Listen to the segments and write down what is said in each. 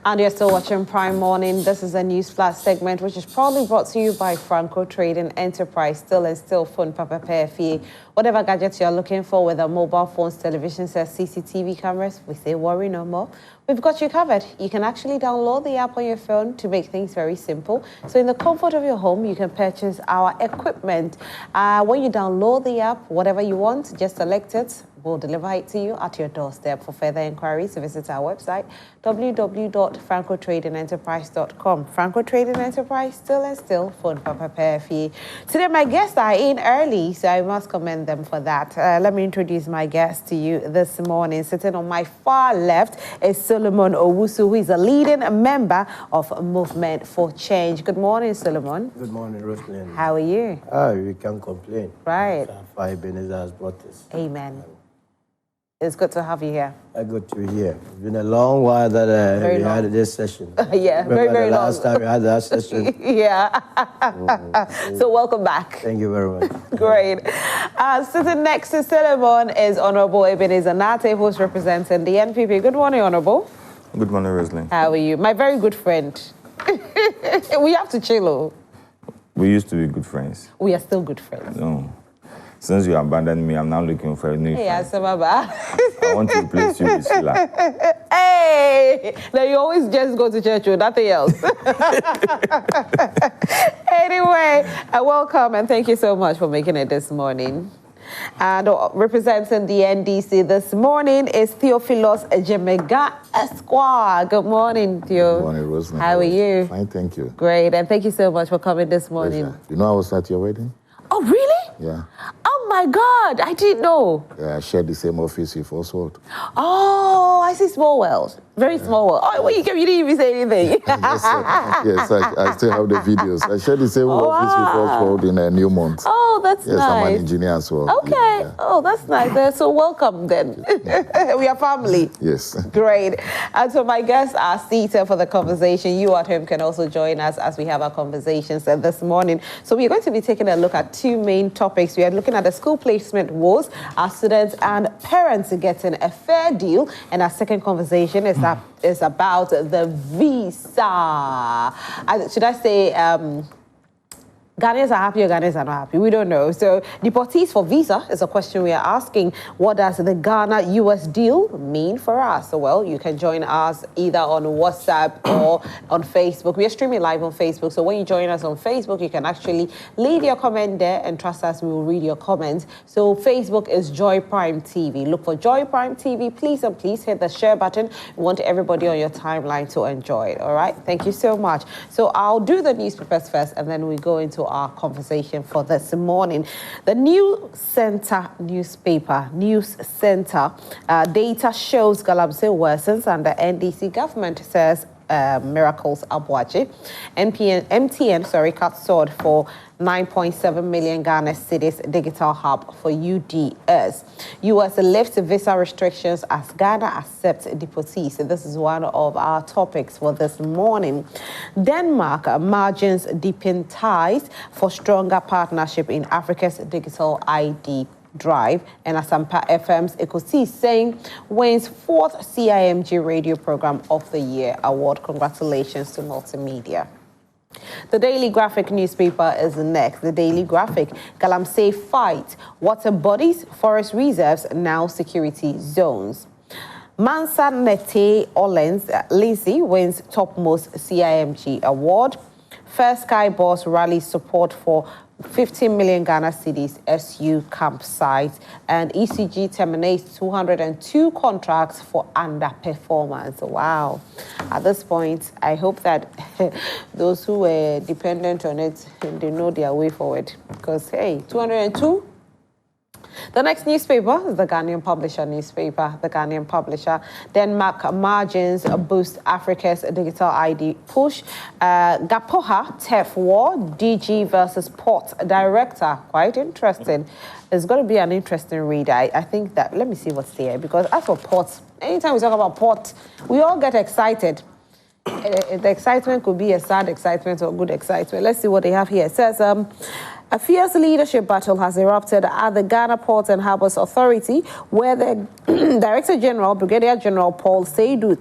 And you're still watching Prime Morning. This is a news flash segment, which is proudly brought to you by Franco Trading Enterprise. Still and still phone, papa, PFE. Whatever gadgets you're looking for, whether mobile phones, television sets, CCTV cameras, we say worry no more. We've got you covered. You can actually download the app on your phone to make things very simple. So in the comfort of your home, you can purchase our equipment. When you download the app, whatever you want, just select it. We'll deliver it to you at your doorstep. For further inquiries, visit our website, www.francotradingenterprise.com. Franco Trading Enterprise, still and still, phone papa PFE. Today, my guests are in early, so I must commend them for that. Let me introduce my guest to you this morning. Sitting on my far left is Solomon Owusu, who is a leading member of Movement for Change. Good morning, Solomon. Good morning, Rosalind. How are you? We can't complain. Right. Five Ebenezer has brought us. Amen. It's good to have you here. Good to hear. It's been a long while that we had this session. Yeah, Remember very long. last time we had that session? Yeah. So welcome back. Thank you very much. Great. Sitting next to Solomon is Honorable Ebenezer Nate, who's representing the NPP. Good morning, Honorable. Good morning, Rosalind. How are you? My very good friend. We have to chill. We used to be good friends. We are still good friends. No. Since you abandoned me, I'm now looking for a new friend. Sababa. I want to replace you with Sheila. Hey! Now you always just go to church with nothing else. Anyway, welcome and thank you so much for making it this morning. And representing the NDC this morning is Theophilus Ejemega Esquire. Good morning, Theo. Good morning, Rosemary. How are you? Fine, thank you. Great, and thank you so much for coming this morning. Pleasure. You know I was at your wedding? Oh, really? Yeah. Oh, my God, I didn't know. Yeah, I shared the same office with Oswald. Oh, I see small world. Very small world. Oh, when you came, you didn't even say anything. Yes, I still have the videos. I shared the same office with Oswald in Newmont. Oh, that's nice. Yes, I'm an engineer as well. Okay. Yeah. Oh, that's nice. So welcome then. We are family. Yes. Great. And so my guests are seated for the conversation. You at home can also join us as we have our conversations this morning. So we're going to be taking a look at two main topics. We are looking at the school placement woes, our students and parents getting a fair deal. And our second conversation is about the visa. Should I say Ghanaians are happy or Ghanaians are not happy? We don't know. So deportees for visa is a question we are asking. What does the Ghana-US deal mean for us? So, well, you can join us either on WhatsApp or on Facebook. We are streaming live on Facebook. So when you join us on Facebook, you can actually leave your comment there and trust us, we will read your comments. So Facebook is Joy Prime TV. Look for Joy Prime TV. Please and please hit the share button. We want everybody on your timeline to enjoy it. All right. Thank you so much. So I'll do the newspapers first and then we go into our conversation for this morning. The News Center newspaper, News Center, data shows Galamsey worsens and the NDC government says miracles Abuaji. MTN cut sword for 9.7 million Ghana cedis digital hub for UDS. US lifts visa restrictions as Ghana accepts deportees. So this is one of our topics for this morning. Denmark margins deepen ties for stronger partnership in Africa's digital ID drive, and Asampa FM's Ekosi saying wins 4th CIMG radio program of the year award. Congratulations to Multimedia. The Daily Graphic newspaper is next. The Daily Graphic, Galamsey fight, water bodies, forest reserves, now security zones. Mansa Nete Orleans Lindsay wins topmost CIMG award. First Sky Boss rallies support for 15 million Ghana cedis SU campsite, and ECG terminates 202 contracts for underperformance. Wow. At this point, I hope that those who were dependent on it, they know their way forward. Because, hey, 202? The next newspaper is the Ghanaian Publisher newspaper. The Ghanaian Publisher. Denmark margins boost Africa's digital ID push. Gapoha, TEF war, DG versus Port Director. Quite interesting. It's going to be an interesting read. I think that, let me see what's there. Because as for ports, anytime we talk about port, we all get excited. The excitement could be a sad excitement or good excitement. Let's see what they have here. It says, a fierce leadership battle has erupted at the Ghana Ports and Harbours Authority, where the Director General, Brigadier General Paul Seydou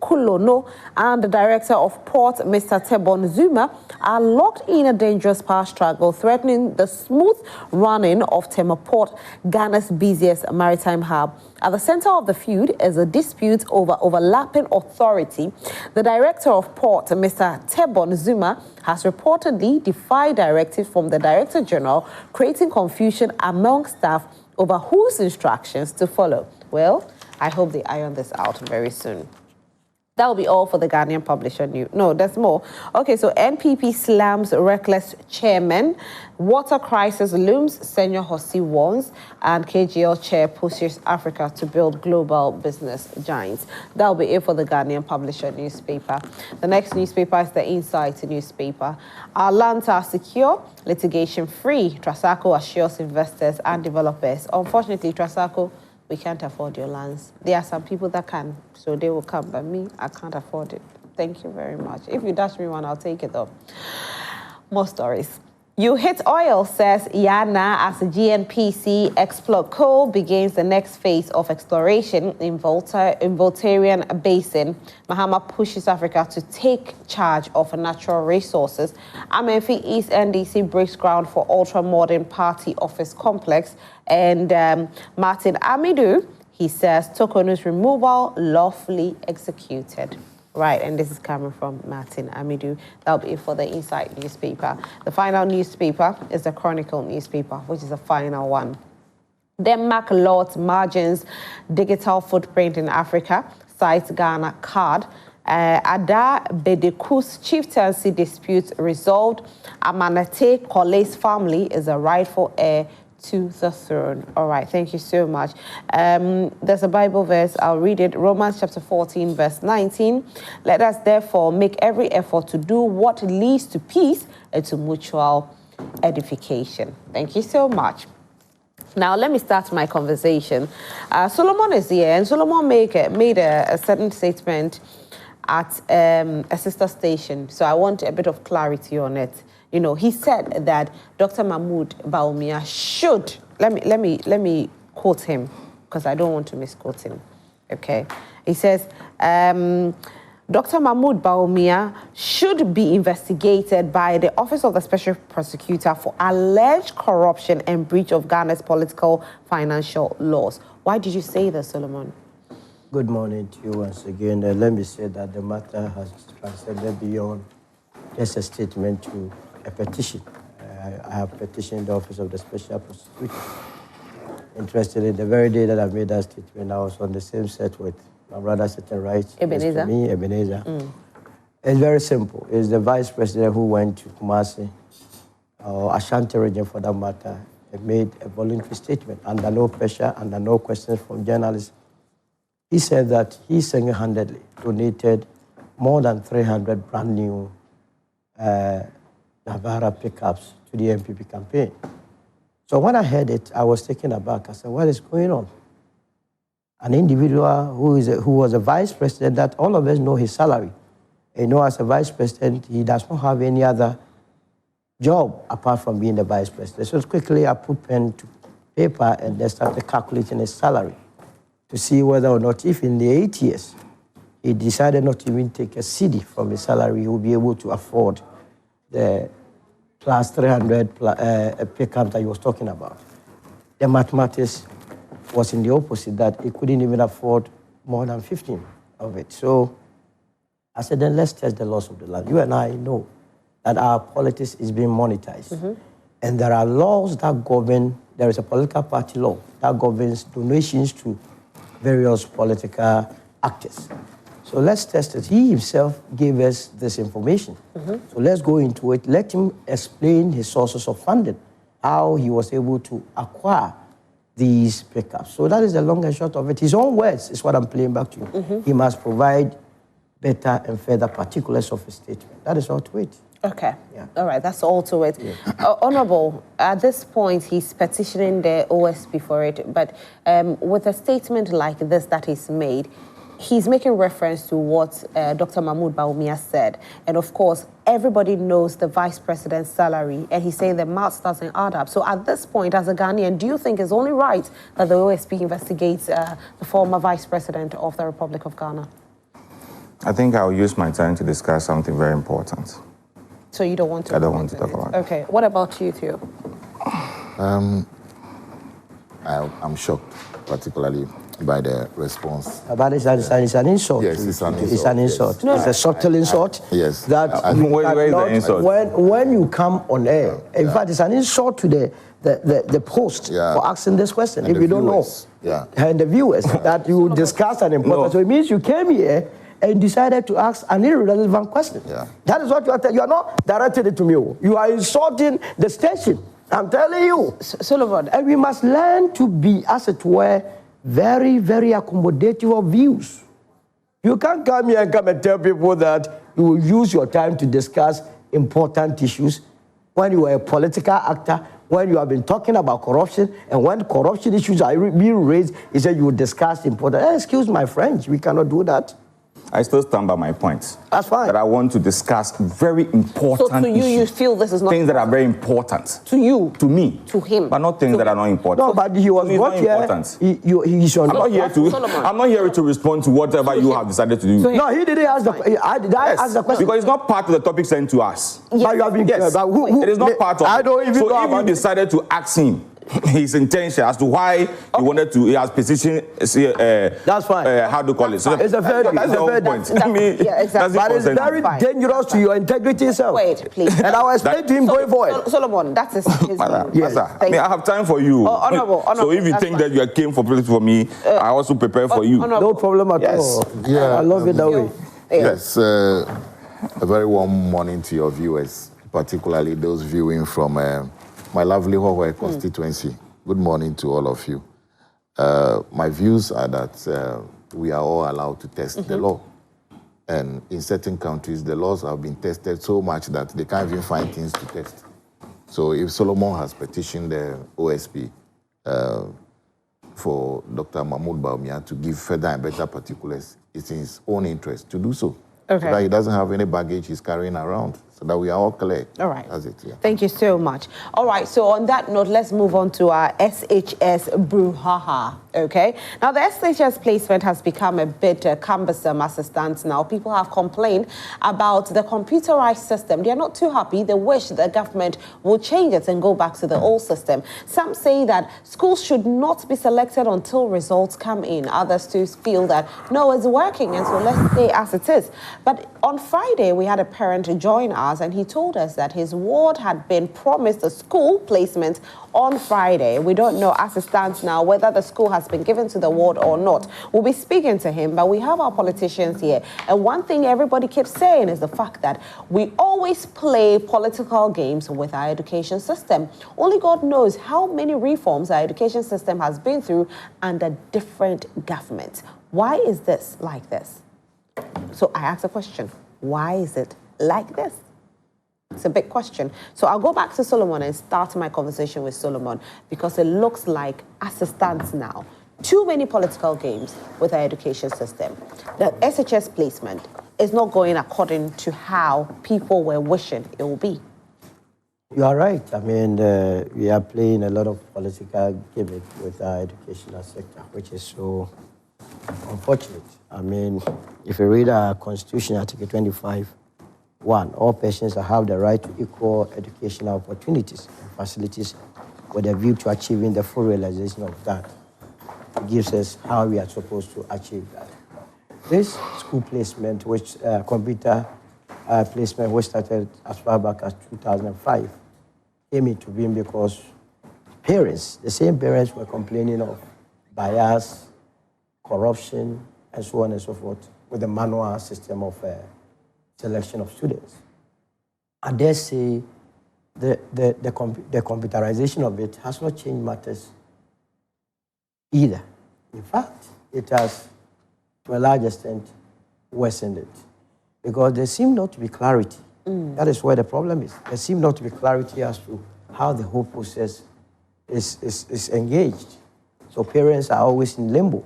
Kulono and the Director of Port, Mr. Tebon Zuma, are locked in a dangerous power struggle, threatening the smooth running of Tema Port, Ghana's busiest maritime hub. At the center of the feud is a dispute over overlapping authority. The Director of Port, Mr. Tebon Zuma, has reportedly defied directives from the Director General, creating confusion among staff over whose instructions to follow. Well, I hope they iron this out very soon. That will be all for the Ghanaian Publisher News. No, there's more. Okay, so NPP slams reckless chairman. Water crisis looms, Senior Hossi warns, and KGL chair pushes Africa to build global business giants. That will be it for the Ghanaian Publisher newspaper. The next newspaper is the Insight newspaper. Our lands are secure, litigation-free. Trasaco assures investors and developers. Unfortunately, Trasaco, we can't afford your lands. There are some people that can, so they will come, but me, I can't afford it. Thank you very much. If you dash me one, I'll take it though. More stories. You hit oil, says Yana, as the GNPC Explore Coal begins the next phase of exploration in Voltarian Basin. Mahama pushes Africa to take charge of natural resources. Amenfi East NDC breaks ground for ultra-modern party office complex. And Martin Amidou, he says, Tokonu's removal lawfully executed. Right, and this is coming from Martin Amidou. That'll be it for the Insight newspaper. The final newspaper is the Chronicle newspaper, which is the final one. Denmark lauds margins digital footprint in Africa, cites Ghana card. Ada Bedeku's chieftaincy dispute resolved. Amanate Kole's family is a rightful heir to the throne. All right, thank you so much. There's a Bible verse, I'll read it. Romans chapter 14, verse 19. Let us therefore make every effort to do what leads to peace and to mutual edification. Thank you so much. Now, let me start my conversation. Solomon is here, and Solomon made a certain statement at a sister station. So I want a bit of clarity on it. You know, he said that Dr. Mahmoud Bawumia should, let me quote him, because I don't want to misquote him, okay? He says, Dr. Mahmoud Bawumia should be investigated by the Office of the Special Prosecutor for alleged corruption and breach of Ghana's political financial laws. Why did you say this, Solomon? Good morning to you once again. Let me say that the matter has transcended beyond just a statement to a petition. I have petitioned the Office of the Special Prosecutor. Interestingly, the very day that I made that statement, I was on the same set with my brother sitting right next to me, Ebenezer. It's very simple. It's the Vice President who went to Kumasi, or Ashanti region for that matter, and made a voluntary statement under no pressure, under no questions from journalists. He said that he single-handedly donated more than 300 brand new Navara pickups to the MPP campaign. So when I heard it, I was taken aback. I said, what is going on? An individual who was a vice president, that all of us know his salary. You know, as a vice president, he does not have any other job apart from being the vice president. So quickly I put pen to paper and then started calculating his salary to see whether or not, if in the 8 years, he decided not to even take a cedi from his salary, he would be able to afford the plus 300 pickup that he was talking about. The mathematics was in the opposite, that he couldn't even afford more than 15 of it. So I said, then let's test the laws of the land. You and I know that our politics is being monetized. And there are laws that govern, there is a political party law that governs donations to various political actors. So let's test it. He himself gave us this information. So let's go into it. Let him explain his sources of funding, how he was able to acquire these pickups. So that is the long and short of it. His own words is what I'm playing back to you. He must provide better and further particulars of his statement. That is all to it. Okay. Yeah. All right. That's all to it. Yeah. Honorable, at this point, he's petitioning the OSP for it. But with a statement like this that he's made, he's making reference to what Dr. Mahmoud Bawumia said. And of course, everybody knows the vice president's salary. And he's saying the maths doesn't add up. So at this point, as a Ghanaian, do you think it's only right that the OSP investigates the former vice president of the Republic of Ghana? I think I'll use my time to discuss something very important. So you don't want to? I don't want to talk about it. Okay. What about you, Theo? I'm shocked, particularly by the response. But it's an insult. Yes, it's an insult. It's an insult. Yes. No, it's a subtle insult. Yes. That where is the insult? When you come on air, in fact, it's an insult to the post for asking this question. And if you don't know, and the viewers that you discuss an important. No. So it means you came here and decided to ask an irrelevant question. Yeah. That is what you are telling. You are not directing it to me. You are insulting the station. I'm telling you. Solomon. And we must learn to be, as it were, very, very accommodative of views. You can't come here and tell people that you will use your time to discuss important issues when you are a political actor, when you have been talking about corruption, and when corruption issues are being raised, you say you will discuss important. Excuse my French, we cannot do that. I still stand by my point. That's fine. That I want to discuss very important So to you, you feel this is not things that are very important. To you? To me. To him? But not things that are not important. No, but he was brought here. He's on. I'm not here to respond to whatever you have decided to do. No, he didn't ask the question. I asked the question. Because it's not part of the topic sent to us. Yes. But you have been, yes. It is not part of I don't even so know if you about decided to ask him his intention as to why he wanted to, he has petitioned, that's fine. How do you call it? So it's a fair that's the whole point. Yeah, exactly. But it's very dangerous to your integrity itself. Wait, please. And I will explain to him going forward. Solomon, that is his Yes. I mean, I have time for you. Honorable, so if you think that you came for politics for me, I also prepare for you. No problem at all. Yeah. I love it that way. Yes. A very warm morning to your viewers, particularly those viewing from my lovely Hawaii constituency. Good morning to all of you. My views are that we are all allowed to test the law. And in certain countries, the laws have been tested so much that they can't even find things to test. So if Solomon has petitioned the OSP for Dr. Mahmoud Bawumia to give further and better particulars, it's in his own interest to do so. Okay. So that he doesn't have any baggage he's carrying around, so that we are all clear. All right. That's it, yeah. Thank you so much. All right, so on that note, let's move on to our SHS brouhaha, okay? Now, the SHS placement has become a bit cumbersome as it stands now. People have complained about the computerized system. They are not too happy. They wish the government will change it and go back to the old system. Some say that schools should not be selected until results come in. Others too feel that, no, it's working, and so let's stay as it is. But on Friday, we had a parent join us, and he told us that his ward had been promised a school placement on Friday. We don't know as it stands now whether the school has been given to the ward or not. We'll be speaking to him, but we have our politicians here. And one thing everybody keeps saying is the fact that we always play political games with our education system. Only God knows how many reforms our education system has been through under different governments. Why is this like this? So I asked a question. Why is it like this? It's a big question. So I'll go back to Solomon and start my conversation with Solomon, because it looks like, as it stands now, too many political games with our education system. The SHS placement is not going according to how people were wishing it will be. You are right. I mean, we are playing a lot of political gimmick with our educational sector, which is so unfortunate. I mean, if you read our Constitution, Article 25(1), all persons have the right to equal educational opportunities and facilities with a view to achieving the full realization of that. It gives us how we are supposed to achieve that. This school placement, which computer placement, which started as far back as 2005, came into being because parents, the same parents, were complaining of bias, corruption, and so on and so forth, with the manual system of selection of students. I dare say the computerization of it has not changed matters either. In fact, it has, to a large extent, worsened it. Because there seems not to be clarity. That is where the problem is. There seems not to be clarity as to how the whole process is engaged. So parents are always in limbo.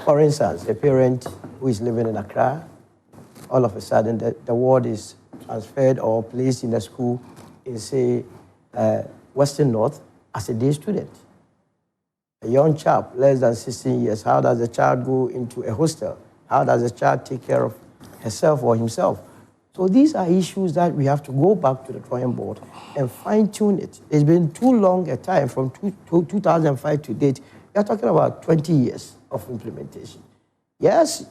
For instance, a parent who is living in Accra, all of a sudden the ward is transferred or placed in a school in, say, Western North as a day student. A young chap, less than 16 years, how does a child go into a hostel? How does the child take care of herself or himself? So these are issues that we have to go back to the drawing board and fine-tune it. It's been too long a time, from 2005 to date. We are talking about 20 years of implementation. Yes,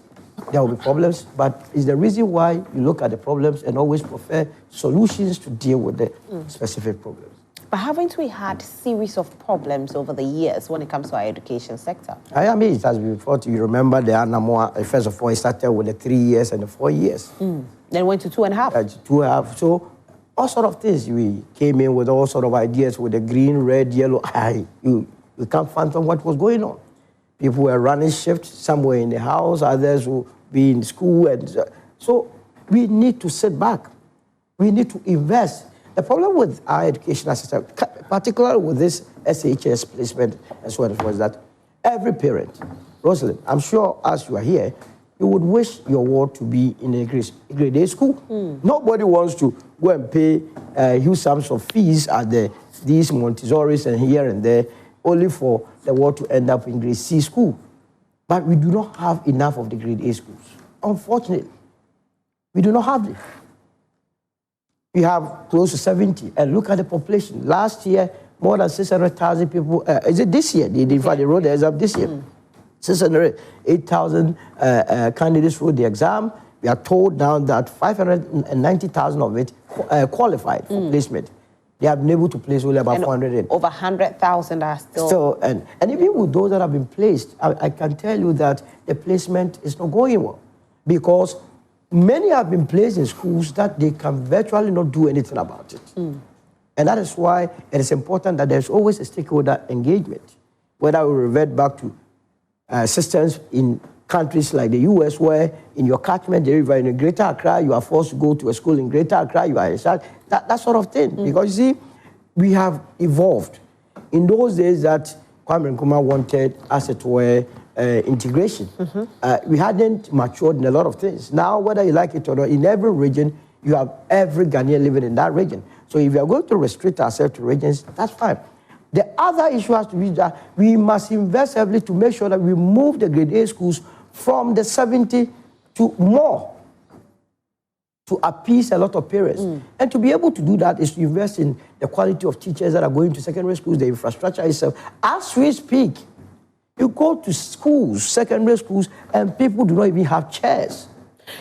there will be problems, but it's the reason why you look at the problems and always prefer solutions to deal with the specific problems. But haven't we had series of problems over the years when it comes to our education sector? I mean, it has been fought. You remember the Anamwa, first of all, it started with the 3 years and the 4 years. Then went to 2.5. 2.5. So all sort of things. We came in with all sort of ideas with the green, red, yellow. You can't fathom what was going on. People were running shifts, some were in the house, others will be in school. And so we need to sit back. We need to invest. The problem with our educational system, particularly with this SHS placement and so on, was that every parent, Rosalind, I'm sure as you are here, you would wish your ward to be in a grade A school. Nobody wants to go and pay huge sums of fees at these Montessoris and here and there, only for the ward to end up in grade C school. But we do not have enough of the grade A schools. Unfortunately, we do not have them. We have close to 70, and look at the population. Last year, more than 600,000 people. Is it this year? In fact, they wrote the exam this year. 8,000 candidates wrote the exam. We are told now that 590,000 of it qualified for placement. They have been able to place only about 400. Over 100,000 are still. And even with those that have been placed, I can tell you that the placement is not going well, because many have been placed in schools that they can virtually not do anything about it. And that is why it is important that there's always a stakeholder engagement, whether we revert back to systems in countries like the US, where in your catchment area in Greater Accra, you are forced to go to a school in Greater Accra, you are in charge, that sort of thing. Because you see, we have evolved. In those days that Kwame Nkrumah wanted, as it were, integration, we hadn't matured in a lot of things. Now, whether you like it or not, in every region, you have every Ghanaian living in that region. So if we are going to restrict ourselves to regions, that's fine. The other issue has to be that we must invest heavily to make sure that we move the grade A schools from the 70 to more, to appease a lot of parents. And to be able to do that is to invest in the quality of teachers that are going to secondary schools, the infrastructure itself. As we speak, you go to schools, secondary schools, and people do not even have chairs.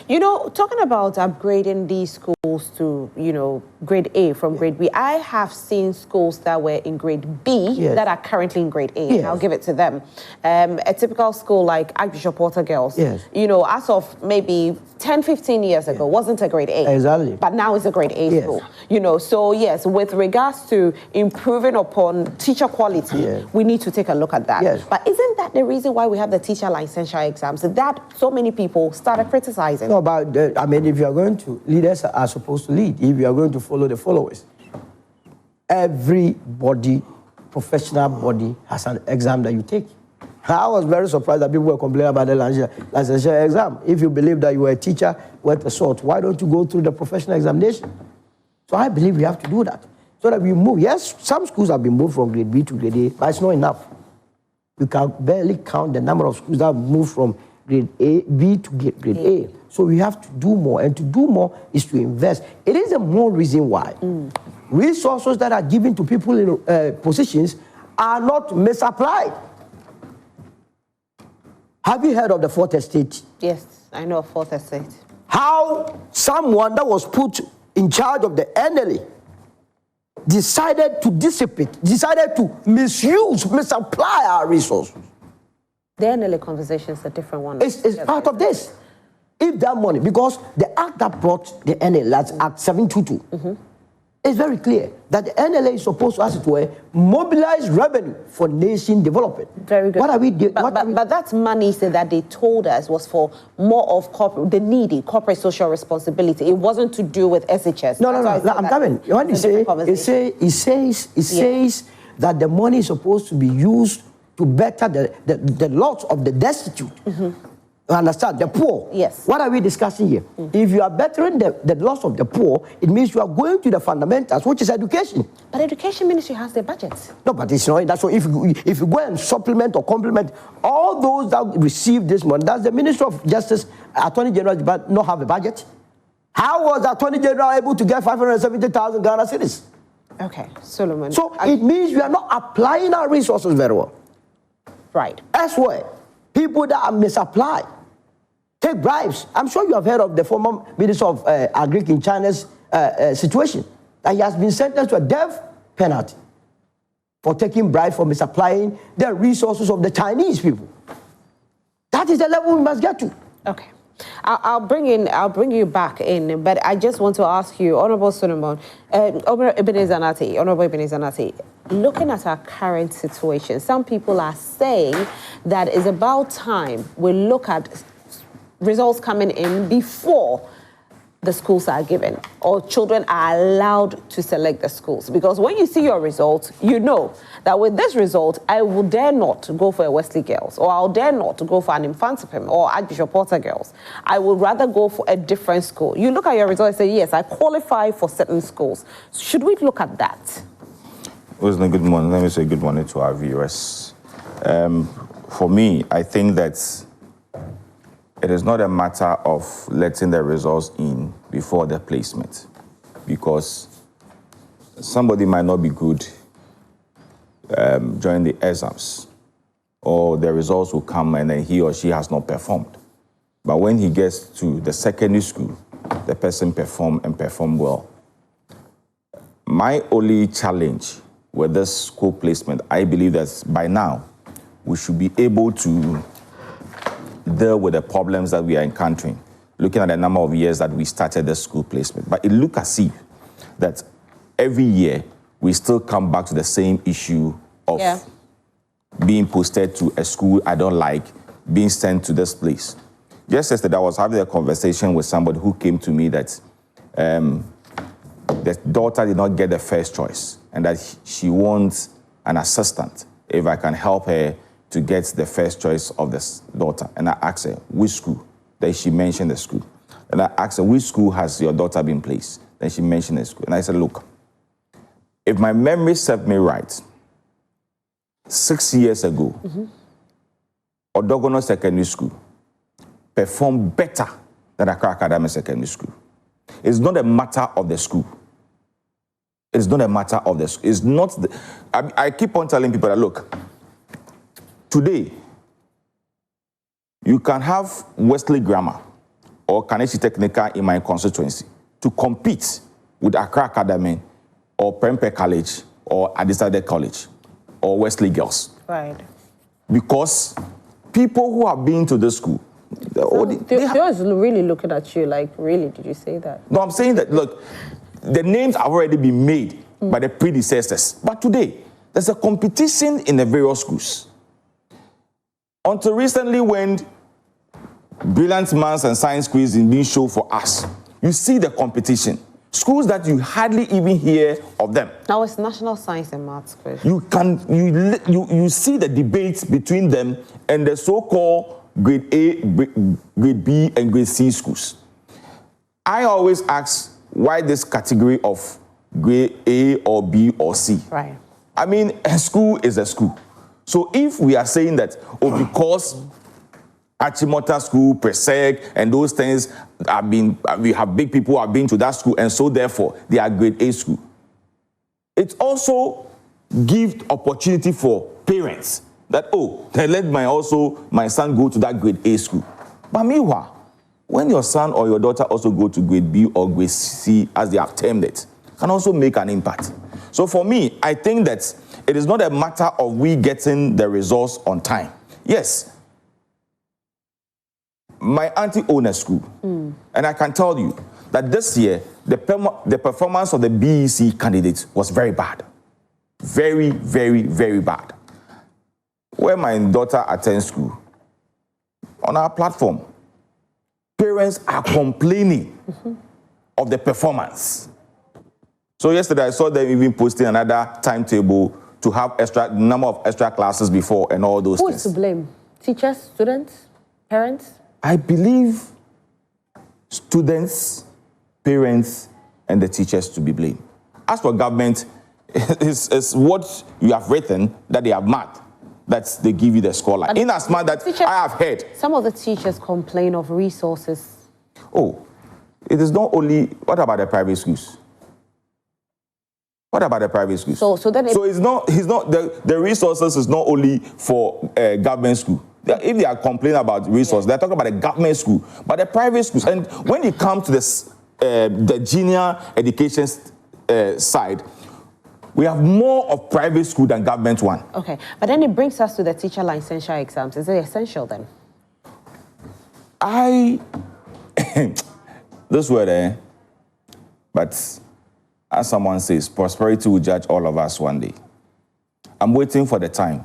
You know, talking about upgrading these schools to, you know, grade A from grade B, I have seen schools that were in grade B that are currently in grade A. I'll give it to them. A typical school like Archbishop Walter Girls, you know, as of maybe 10, 15 years ago, wasn't a grade A. Exactly. But now it's a grade A school. You know, so yes, with regards to improving upon teacher quality, we need to take a look at that. But isn't that the reason why we have the teacher licensure exams? That so many people started criticizing? No, but I mean, if you are going to, leaders are supposed to lead. If you are going to follow the followers, every body, professional body, has an exam that you take. I was very surprised that people were complaining about the licensure exam. If you believe that you are a teacher worth a salt, why don't you go through the professional examination? So I believe we have to do that, so that we move. Yes, some schools have been moved from grade B to grade A, but it's not enough. You can barely count the number of schools that have moved from grade B to grade A. So we have to do more, and to do more is to invest. It is a more reason why resources that are given to people in positions are not misapplied. Have you heard of the Fourth Estate? Yes, I know of Fourth Estate. How someone that was put in charge of the NLA decided to dissipate, decided to misuse, misapply our resources. The NLA conversation is a different one. It's part of this. If that money, because the act that brought the NLA, that's Act 722, it's very clear that the NLA is supposed to, as it were, mobilize revenue for nation development. Very good. What are we doing? But that money, said that they told us, was for more of the needy, corporate social responsibility. It wasn't to do with SHS. No, I'm coming. When you say, it says that the money is supposed to be used to better the lot of the destitute. You understand? The poor. Yes. What are we discussing here? If you are bettering the loss of the poor, it means you are going to the fundamentals, which is education. But education ministry has their budget. No, but it's not. That's so. If you go and supplement or complement all those that receive this money, does the Minister of Justice, Attorney General, but not have a budget? How was the Attorney General able to get 570,000 Ghana cedis? Okay, Solomon. So it means we are not applying our resources very well. Right. Elsewhere, people that are misapplied take bribes. I'm sure you have heard of the former Minister of Agric in China's situation, that he has been sentenced to a death penalty for taking bribes, for misapplying the resources of the Chinese people. That is the level we must get to. Okay. I'll bring you back in, but I just want to ask you, Honorable Solomon, Honorable Ebenezer Nati, looking at our current situation, some people are saying that it's about time we look at results coming in before the schools are given or children are allowed to select the schools. Because when you see your results, you know that with this result, I will dare not go for a Wesley Girls, or I'll dare not to go for an Infantipim or Archbishop Porter Girls. I would rather go for a different school. You look at your results and say, yes, I qualify for certain schools. Should we look at that? Good morning. Let me say good morning to our viewers. For me, I think that it is not a matter of letting the results in before the placement, because somebody might not be good during the exams, or the results will come and then he or she has not performed. But when he gets to the secondary school, the person perform well. My only challenge with this school placement, I believe that by now we should be able to deal with the problems that we are encountering, looking at the number of years that we started the school placement. But it looks as if that every year we still come back to the same issue of being posted to a school I don't like, being sent to this place. Just yesterday, I was having a conversation with somebody who came to me that the daughter did not get the first choice and that she wants an assistant if I can help her to get the first choice of this daughter. And I asked her, which school? Then she mentioned the school. And I asked her, which school has your daughter been placed? Then she mentioned the school. And I said, look, if my memory served me right, 6 years ago, Odogono Secondary School performed better than Accra Academy Secondary School. It's not a matter of the school. It's not a matter of the school. It's not I keep on telling people that, look, today, you can have Wesley Grammar or Kaneshi Technical in my constituency to compete with Accra Academy or Prempeh College or Adisade College or Wesley Girls. Right. Because people who have been to the school, they are really looking at you like, really, did you say that? No, I'm saying that, look, the names have already been made by the predecessors. But today, there's a competition in the various schools. Until recently, when Brilliant Minds and Science Quiz is being shown for us, you see the competition. Schools that you hardly even hear of them. Now it's National Science and Maths Quiz. You see the debates between them and the so-called grade A, grade B, and grade C schools. I always ask why this category of grade A or B or C. Right. I mean, a school is a school. So if we are saying that, because Achimota School, Presec, and those things we have big people who have been to that school, and so therefore they are grade A school. It also gives opportunity for parents that, let my son go to that grade A school. But meanwhile, when your son or your daughter also go to grade B or grade C, as they have termed it, can also make an impact. So for me, I think that it is not a matter of we getting the results on time. Yes, my auntie owned a school, and I can tell you that this year, the performance of the BEC candidates was very bad. Very, very, very bad. Where my daughter attends school, on our platform, parents are complaining of the performance. So yesterday I saw them even posting another timetable to have number of extra classes before and all those things. Who is to blame? Teachers, students, parents? I believe students, parents, and the teachers to be blamed. As for government, it's what you have written that they have marked, that they give you the score line. In as much that teachers, I have heard. Some of the teachers complain of resources. Oh, it is not only, what about the private schools? What about the private schools? So it's not the resources is not only for government school. If they are complaining about resources, they're talking about the government school, but the private schools. And when it comes to this, the junior education side, we have more of private school than government one. Okay, but then it brings us to the teacher licensure exams. Is it essential then? This word, but as someone says, prosperity will judge all of us one day. I'm waiting for the time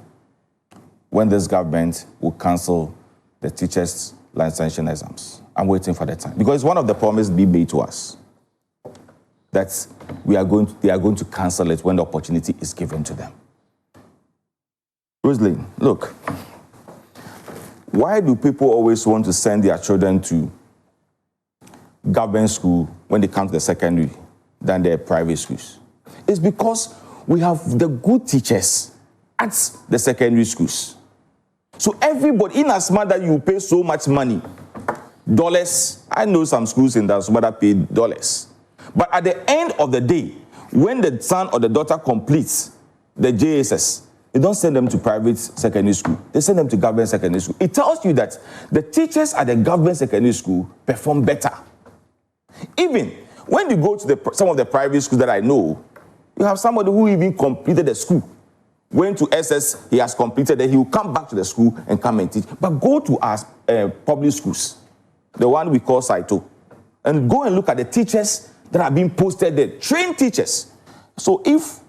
when this government will cancel the teachers' licensure exams. I'm waiting for the time. Because it's one of the promises being made to us that they are going to cancel it when the opportunity is given to them. Rosalind, look, why do people always want to send their children to government school when they come to the secondary than their private schools? It's because we have the good teachers at the secondary schools. So everybody, in as much that you pay so much money, dollars, I know some schools in that that pay dollars. But at the end of the day, when the son or the daughter completes the JSS, they don't send them to private secondary school. They send them to government secondary school. It tells you that the teachers at the government secondary school perform better. Even when you go to some of the private schools that I know, you have somebody who even completed the school. Went to SS, he has completed it, he will come back to the school and come and teach. But go to our public schools, the one we call Saito, and go and look at the teachers that are being posted there, trained teachers. So if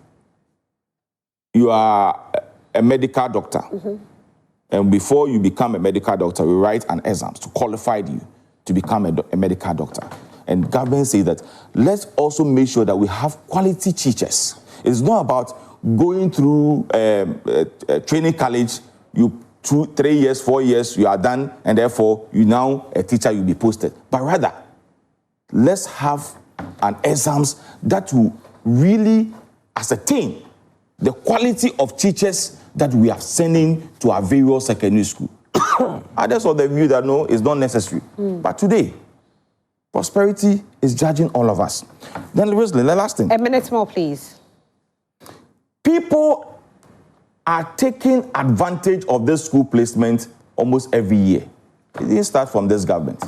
you are a medical doctor, and before you become a medical doctor, we write an exam to qualify you to become a medical doctor. And government says that let's also make sure that we have quality teachers. It's not about going through training college, you 2, 3 years, 4 years, you are done, and therefore you now a teacher, you'll be posted. But rather, let's have an exams that will really ascertain the quality of teachers that we are sending to our various secondary school. Others of the view that no, it's not necessary. But today, prosperity is judging all of us. Then, Rosalie, the last thing. A minute more, please. People are taking advantage of this school placement almost every year. It didn't start from this government.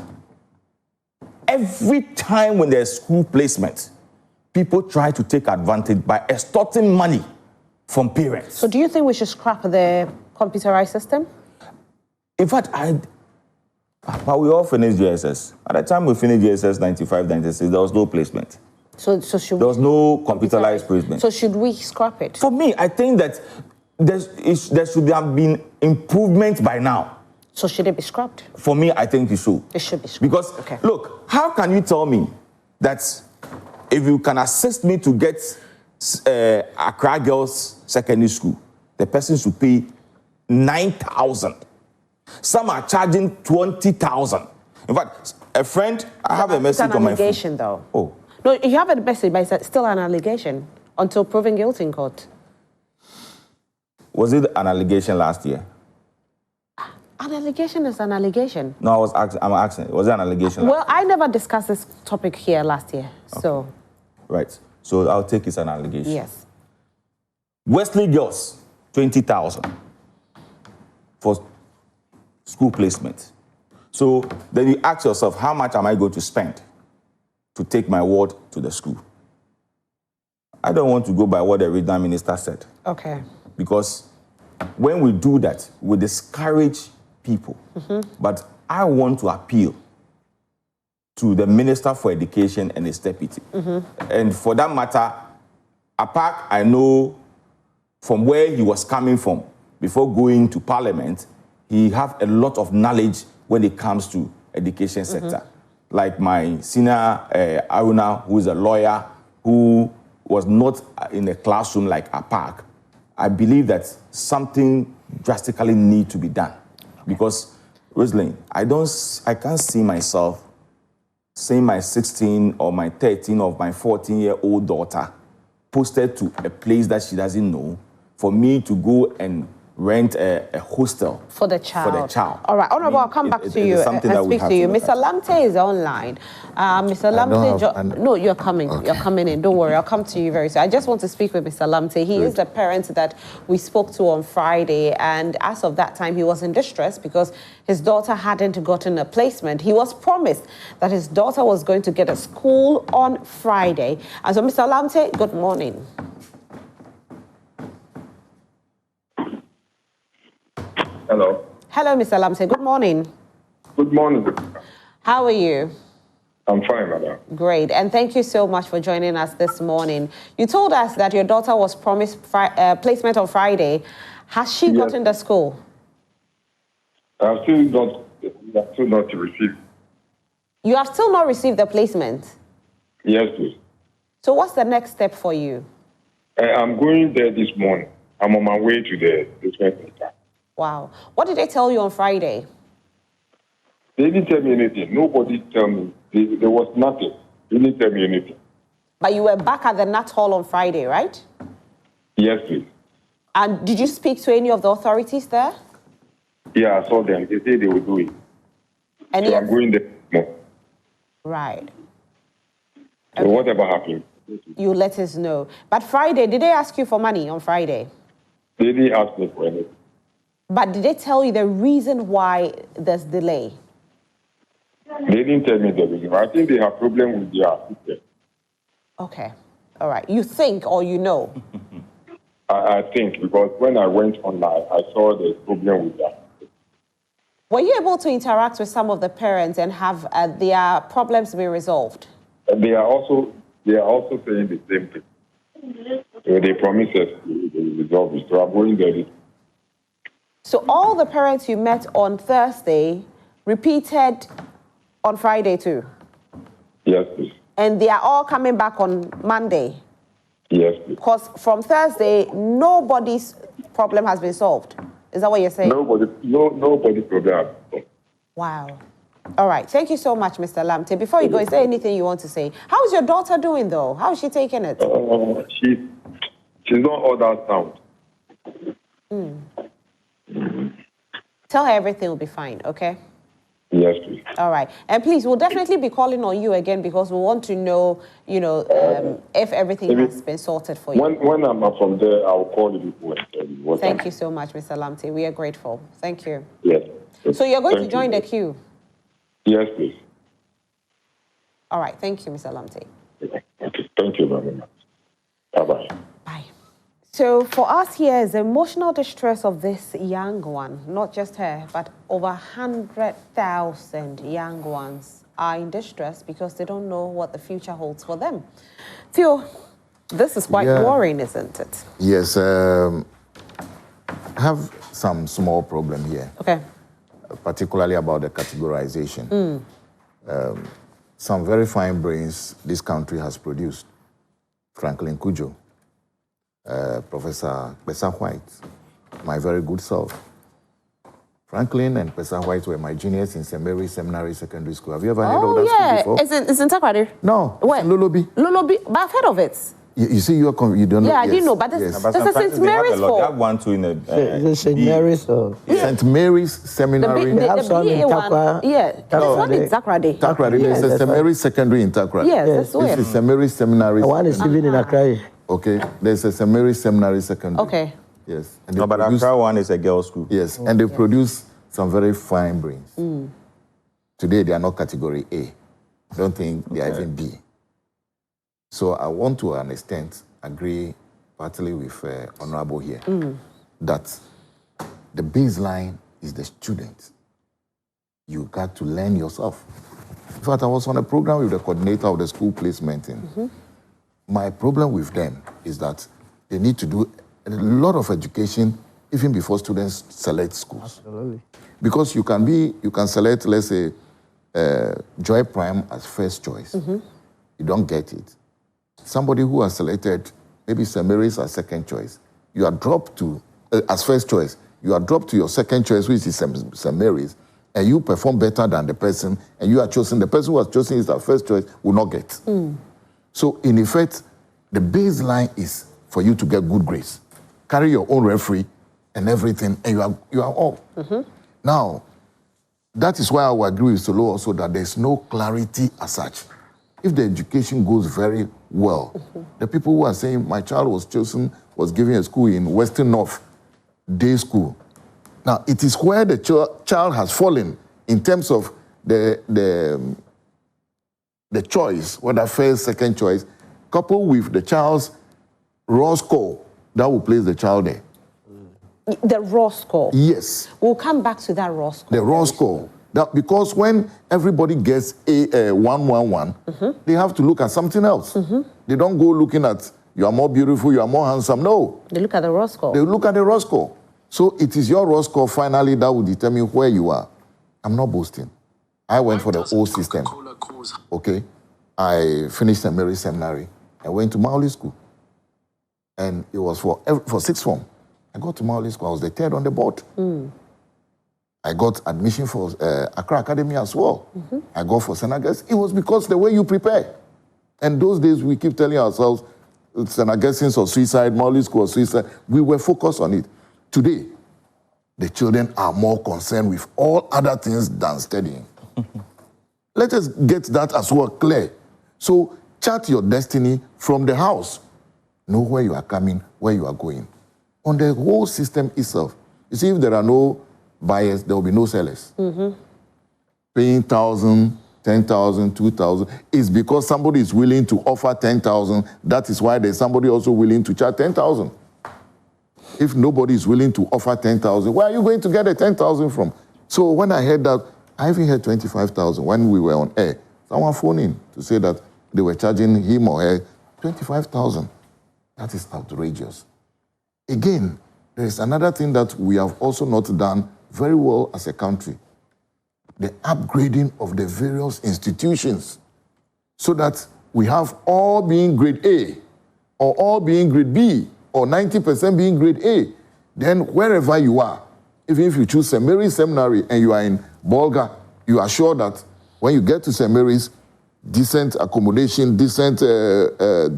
Every time when there's school placement, people try to take advantage by extorting money from parents. So do you think we should scrap the computerized system? In fact, but we all finished JSS. At the time we finished JSS 95, 96, there was no placement. So should there was no computerized placement. So should we scrap it? For me, I think that there should have been improvement by now. So should it be scrapped? For me, I think it should. It should be scrapped. Because, look, how can you tell me that if you can assist me to get Accra Girls Secondary School, the person should pay 9,000. Some are charging 20,000. In fact, a friend, I have a message on my phone. It's an allegation, though. Oh. No, you have a message, but it's still an allegation until proven guilty in court. Was it an allegation last year? An allegation is an allegation. No, I'm asking. Was it an allegation? Well, I never discussed this topic here last year, so. Right. So I'll take it as an allegation. Yes. Wesley Girls, 20,000 for school placement. So then you ask yourself, how much am I going to spend to take my ward to the school? I don't want to go by what the regional minister said. Okay. Because when we do that, we discourage people. But I want to appeal to the Minister for Education and his deputy. And for that matter, apart, I know from where he was coming from before going to Parliament, he have a lot of knowledge when it comes to education sector. Like my senior Aruna, who is a lawyer, who was not in a classroom like APAC, I believe that something drastically needs to be done. Because Rosalind, I can't see myself seeing my 16 or my 13 or my 14-year-old daughter posted to a place that she doesn't know for me to go and rent a hostel for the child. All right, Honorable, I'll come back to you and speak to you. Mr. Lamte is online. Mr. Lamte, no, you're coming. Okay. You're coming in. Don't worry, I'll come to you very soon. I just want to speak with Mr. Lamte. He is the parent that we spoke to on Friday, and as of that time, he was in distress because his daughter hadn't gotten a placement. He was promised that his daughter was going to get a school on Friday. And so, Mr. Lamte, good morning. Hello. Hello, Mr. Lamte. Good morning. Good morning. How are you? I'm fine, madam. Great. And thank you so much for joining us this morning. You told us that your daughter was promised placement on Friday. Has she gotten the school? I've still not received. You have still not received the placement? Yes, please. So what's the next step for you? I'm going there this morning. I'm on my way to the placement center. Wow. What did they tell you on Friday? They didn't tell me anything. Nobody tell me. There was nothing. They didn't tell me anything. But you were back at the Nat Hall on Friday, right? Yes, please. And did you speak to any of the authorities there? Yeah, I saw them. They said they will do it. So I'm going there tomorrow. Right. So whatever happened. You let us know. But Friday, did they ask you for money on Friday? They didn't ask me for anything. But did they tell you the reason why there's delay? They didn't tell me the reason. I think they have problem with their system. Okay. All right. You think or you know? I think, because when I went online, I saw the problem with that. Were you able to interact with some of the parents and have their problems be resolved? They are also saying the same thing. So they promised us to resolve it. So I'm going there. So all the parents you met on Thursday repeated on Friday too? Yes, please. And they are all coming back on Monday? Yes, please. Because from Thursday, nobody's problem has been solved. Is that what you're saying? Nobody's problem. Wow. All right. Thank you so much, Mr. Lamte. Before you go, is there anything you want to say? How is your daughter doing, though? How is she taking it? She's not all that sound. Tell her everything will be fine, okay? Yes, please. All right. And please, we'll definitely be calling on you again because we want to know, if everything has been sorted for you. When I'm from there, I'll call you before and tell you what. Thank you so much, Mr. Lamte. We are grateful. Thank you. Yes. So you're going to join the queue? Yes, please. All right. Thank you, Mr. Lamte. Okay. Thank you very much. Bye-bye. Bye. So for us here is the emotional distress of this young one, not just her, but over 100,000 young ones are in distress because they don't know what the future holds for them. Theo, this is quite worrying, isn't it? Yes. I have some small problem here. Okay. Particularly about the categorization. Some very fine brains this country has produced. Franklin Kujo, Professor Pesa White, my very good self. Franklin and Pesa White were my juniors in St. Mary's Seminary Secondary School. Have you ever heard of that school before? It's in Takrady. No. Where? Lolobi. Lolobi, but I've heard of it. You see, you don't know. Yeah, I didn't know, but this is St. Mary's for. They have one too in a St. Mary's. St. Mary's Seminary. They have some in Takwa. Yeah, there's one in Takrady. Takrady. There's a St. Mary's Secondary in Takrady. Yes, that's where. This is St. Mary's Seminary. One is even in Accra. Okay, there's a St. Mary's Seminary Secondary. Okay. Yes. No, but Accra one is a girls' school. Yes, and they produce some very fine brains. Today, they are not category A. I don't think they are even B. So I want to an extent agree partly with Honorable here that the baseline is the student. You got to learn yourself. In fact, I was on a program with the coordinator of the school placement. My problem with them is that they need to do a lot of education even before students select schools. Absolutely. Because you can select, let's say, Joy Prime as first choice. You don't get it. Somebody who has selected maybe St. Mary's as second choice, you are dropped to, as first choice, you are dropped to your second choice, which is St. Mary's, and you perform better than the person, and you are chosen, the person who was chosen is our first choice, will not get. So in effect, the baseline is for you to get good grades. Carry your own referee and everything, and you are all. Now, that is why I will agree with Solo also that there's no clarity as such. If the education goes very well, the people who are saying my child was chosen, was given a school in Western North, day school. Now, it is where the child has fallen in terms of the choice, whether first, second choice, coupled with the child's raw score, that will place the child there. The raw score? Yes. We'll come back to that raw score. The raw score. That, because when everybody gets a 111, they have to look at something else. They don't go looking at, you are more beautiful, you are more handsome. No. They look at the raw score. They look at the raw score. So it is your raw score finally that will determine where you are. I'm not boasting. I went for the old system. Okay? I finished St. Mary's Seminary. I went to Maoli School. And it was for sixth form. I got to Maoli School. I was the third on the board. I got admission for Accra Academy as well. I got for St. Augustine. It was because the way you prepare. And those days we keep telling ourselves, St. Augustine's or suicide, Maoli School or suicide. We were focused on it. Today, the children are more concerned with all other things than studying. Let us get that as well clear. So chart your destiny from the house. Know where you are coming, where you are going. On the whole system itself, you see, if there are no buyers, there will be no sellers. Paying 1,000, 10,000, 2,000 is because somebody is willing to offer 10,000. That is why there's somebody also willing to charge 10,000. If nobody is willing to offer 10,000, where are you going to get the 10,000 from? So when I heard that, I even heard 25,000 when we were on air. Someone phoned in to say that they were charging him or her 25,000. That is outrageous. Again, there is another thing that we have also not done very well as a country. The upgrading of the various institutions so that we have all being grade A or all being grade B or 90% being grade A. Then wherever you are, even if you choose St. Mary's Seminary and you are in Bolga, you are sure that when you get to St. Mary's, decent accommodation, decent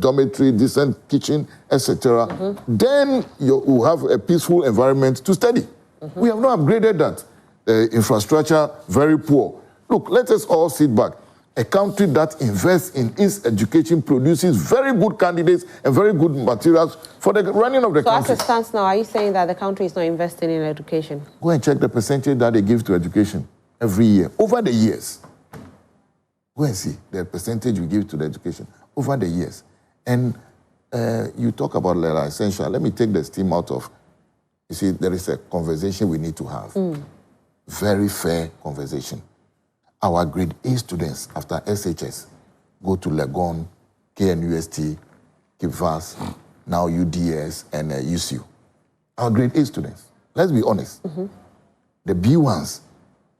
dormitory, decent kitchen, etc., then you will have a peaceful environment to study. We have not upgraded that. Infrastructure, very poor. Look, let us all sit back. A country that invests in its education produces very good candidates and very good materials for the running of the country. So as it stands now, are you saying that the country is not investing in education? Go and check the percentage that they give to education every year, over the years. Go and see the percentage we give to the education over the years. And you talk about essential. Let me take the steam out of, you see, there is a conversation we need to have. Very fair conversation. Our grade A students after SHS go to Legon, KNUST, KIPVAS, now UDS, and UCU. Our grade A students. Let's be honest. The B ones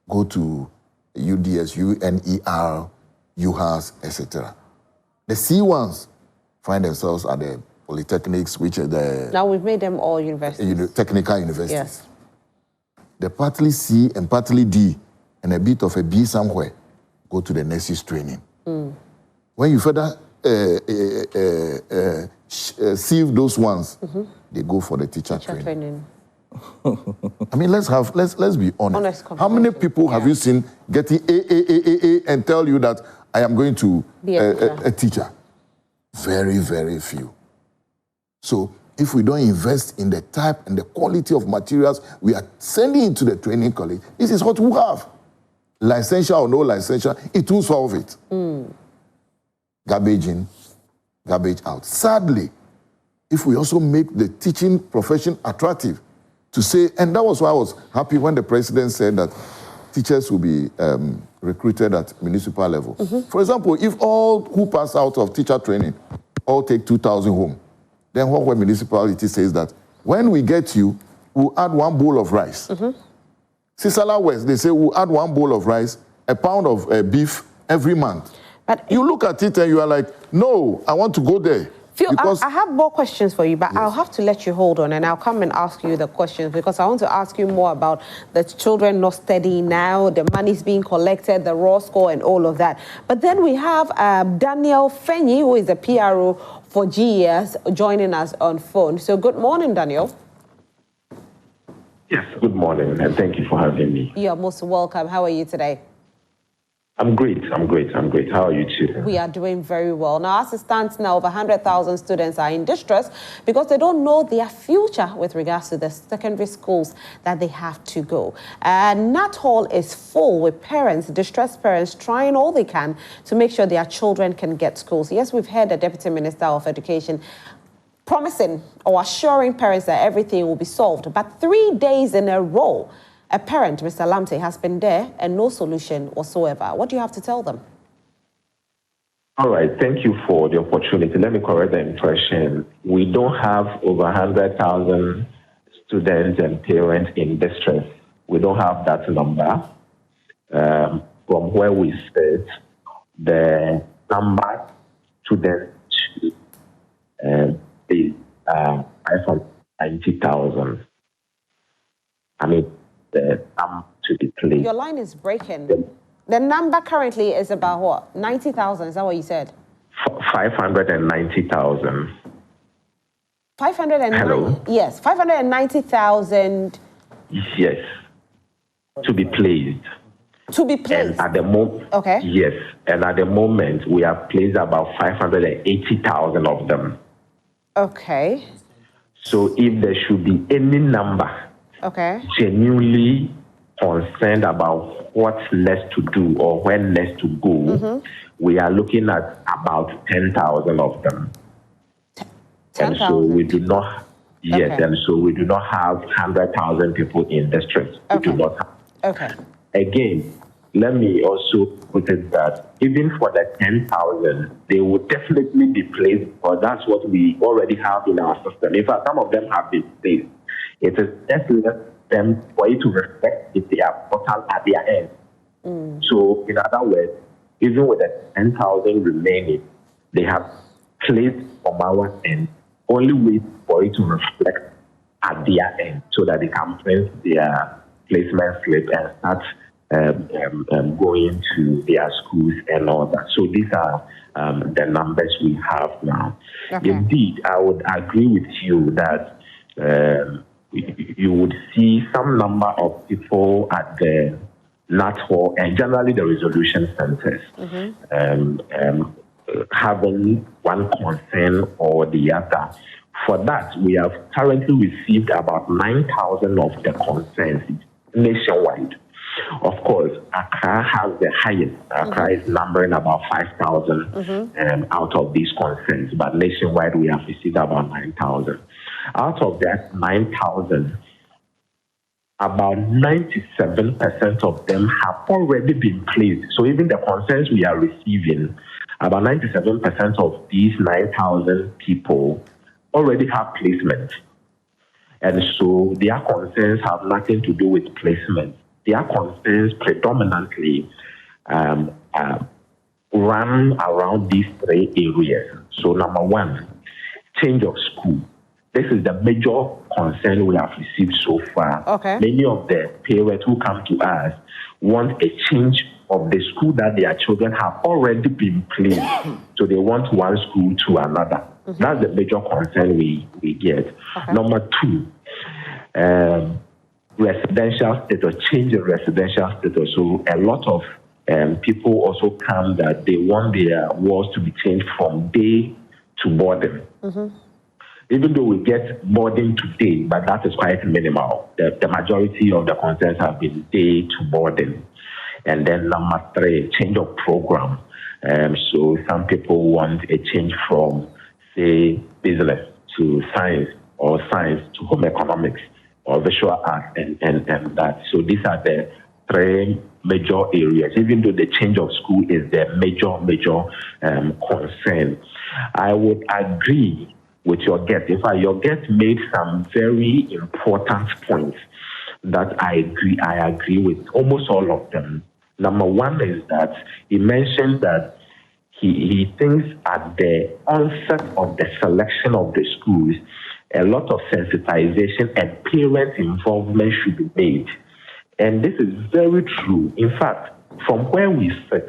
go to UDS, UNER, UHAS, etc. The C ones find themselves at the polytechnics, which are the... Now we've made them all universities. Technical universities. Yes. The partly C and partly D and a bit of a B somewhere go to the nurses training. When you further sieve those ones, they go for the teacher training. I mean, let's be honest. How many people have you seen getting A and tell you that I am going to be a teacher? Very, very few. So if we don't invest in the type and the quality of materials we are sending into the training college, this is what we have. Licensure or no licensure, it will solve it. Garbage in, garbage out. Sadly, if we also make the teaching profession attractive, to say, and that was why I was happy when the president said that teachers will be recruited at municipal level. For example, if all who pass out of teacher training all take 2,000 home, then what municipality says that when we get you, we'll add 1 bowl of rice. Sisala West, they say we'll add 1 bowl of rice, a pound of beef every month. But you look at it and you are like, no, I want to go there. Phil, I have more questions for you, but yes. I'll have to let you hold on and I'll come and ask you the questions because I want to ask you more about the children not studying now, the money's being collected, the raw score and all of that. But then we have Daniel Fenyi, who is a PRO for GES, joining us on phone. So good morning, Daniel. Yes, good morning and thank you for having me. You're most welcome. How are you today? I'm great. How are you too? We are doing very well. Now, as it stands now, over 100,000 students are in distress because they don't know their future with regards to the secondary schools that they have to go. And Nat Hall is full with parents, distressed parents, trying all they can to make sure their children can get schools. Yes, we've heard the Deputy Minister of Education promising or assuring parents that everything will be solved. But 3 days in a row, a parent, Mr. Lamte, has been there and no solution whatsoever. What do you have to tell them? All right, thank you for the opportunity. Let me correct the impression. We don't have over 100,000 students and parents in distress. We don't have that number. From where we sit, the number of students is 590,000. I mean, the to be played. Your line is breaking. The number currently is about what? 90,000, is that what you said? 590,000. 590? Hello? Yes, 590,000. Yes, to be placed. To be placed? And at the moment, okay. Yes, and at the moment, we have placed about 580,000 of them. Okay. So if there should be any number genuinely concerned about what's next to do or when next to go, we are looking at about 10,000 of them. 10,000. And so we do not, and so we do not have 100,000 people in distress. We do not have. Again, let me also put it that even for the 10,000, they will definitely be placed, because that's what we already have in our system. In fact, some of them have been placed. It is just left them for it to reflect if they are total at their end. So, in other words, even with the 10,000 remaining, they have placed from our end, only wait for it to reflect at their end so that they can print their placement slip and start going to their schools and all that. So these are the numbers we have now. Indeed, I would agree with you that you would see some number of people at the Nat Hall and generally the resolution centers having one concern or the other. For that, we have currently received about 9,000 of the concerns nationwide. Of course, Accra has the highest. Accra is numbering about 5,000 out of these concerns, but nationwide we have received about 9,000. Out of that 9,000, about 97% of them have already been placed. So even the concerns we are receiving, about 97% of these 9,000 people already have placement. And so their concerns have nothing to do with placement. Their concerns predominantly run around these three areas. So number one, change of school. This is the major concern we have received so far. Many of the parents who come to us want a change of the school that their children have already been placed. So they want one school to another. That's the major concern we get. Number two, residential status, change in residential status. So a lot of people also come that they want their wards to be changed from day to boarding. Even though we get boarding today, but that is quite minimal. The majority of the concerns have been day to boarding. And then number three, change of program. So some people want a change from, say, business to science, or science to home economics, or visual art, and that. So these are the three major areas, even though the change of school is the major concern. I would agree with your guest. In fact, your guest made some very important points that I agree with almost all of them. Number one is that he mentioned that he thinks at the onset of the selection of the schools, a lot of sensitization and parent involvement should be made. And this is very true. In fact, from where we sit,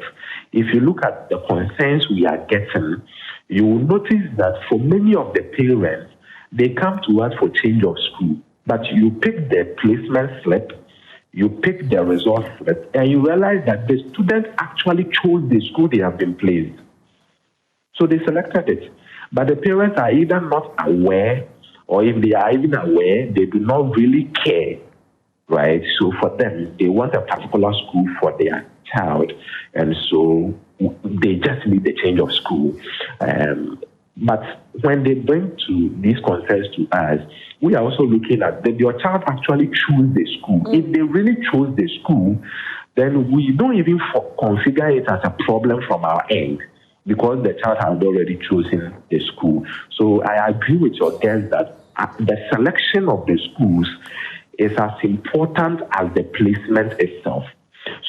if you look at the concerns we are getting, you will notice that for many of the parents, they come to us for change of school. But you pick the placement slip, you pick the result slip, and you realize that the student actually chose the school they have been placed. So they selected it. But the parents are either not aware, or if they are even aware, they do not really care, right? So for them, they want a particular school for their child, and so they just need the change of school. But when they bring to these concerns to us, we are also looking at that your child actually chose the school. If they really chose the school, then we don't even configure it as a problem from our end, because the child has already chosen the school. So I agree with your guest that the selection of the schools is as important as the placement itself.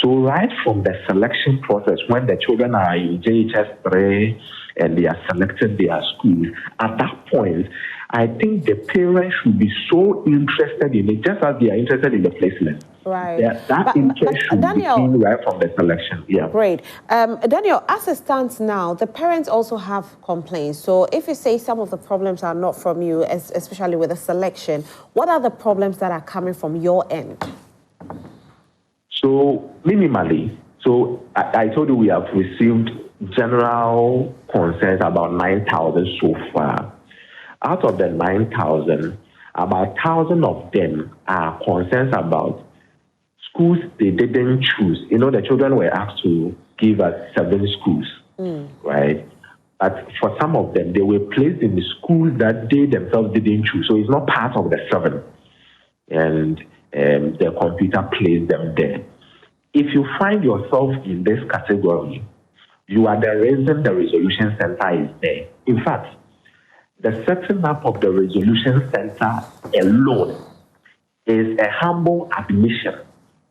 So right from the selection process, when the children are in JHS 3 and they are selected their schools, at that point, I think the parents should be so interested in it, just as they are interested in the placement. Right. That interest should Daniel, be seen right from the selection. Yeah. Great. Daniel, as it stands now, the parents also have complaints. So if you say some of the problems are not from you, especially with the selection, what are the problems that are coming from your end? So minimally, so I told you we have received general concerns about 9,000 so far. Out of the 9,000, about 1,000 of them are concerns about schools they didn't choose. You know, the children were asked to give us 7 schools, right? But for some of them, they were placed in the schools that they themselves didn't choose. So it's not part of the 7. And the computer placed them there. If you find yourself in this category, you are the reason the resolution center is there. In fact, the setting up of the resolution center alone is a humble admission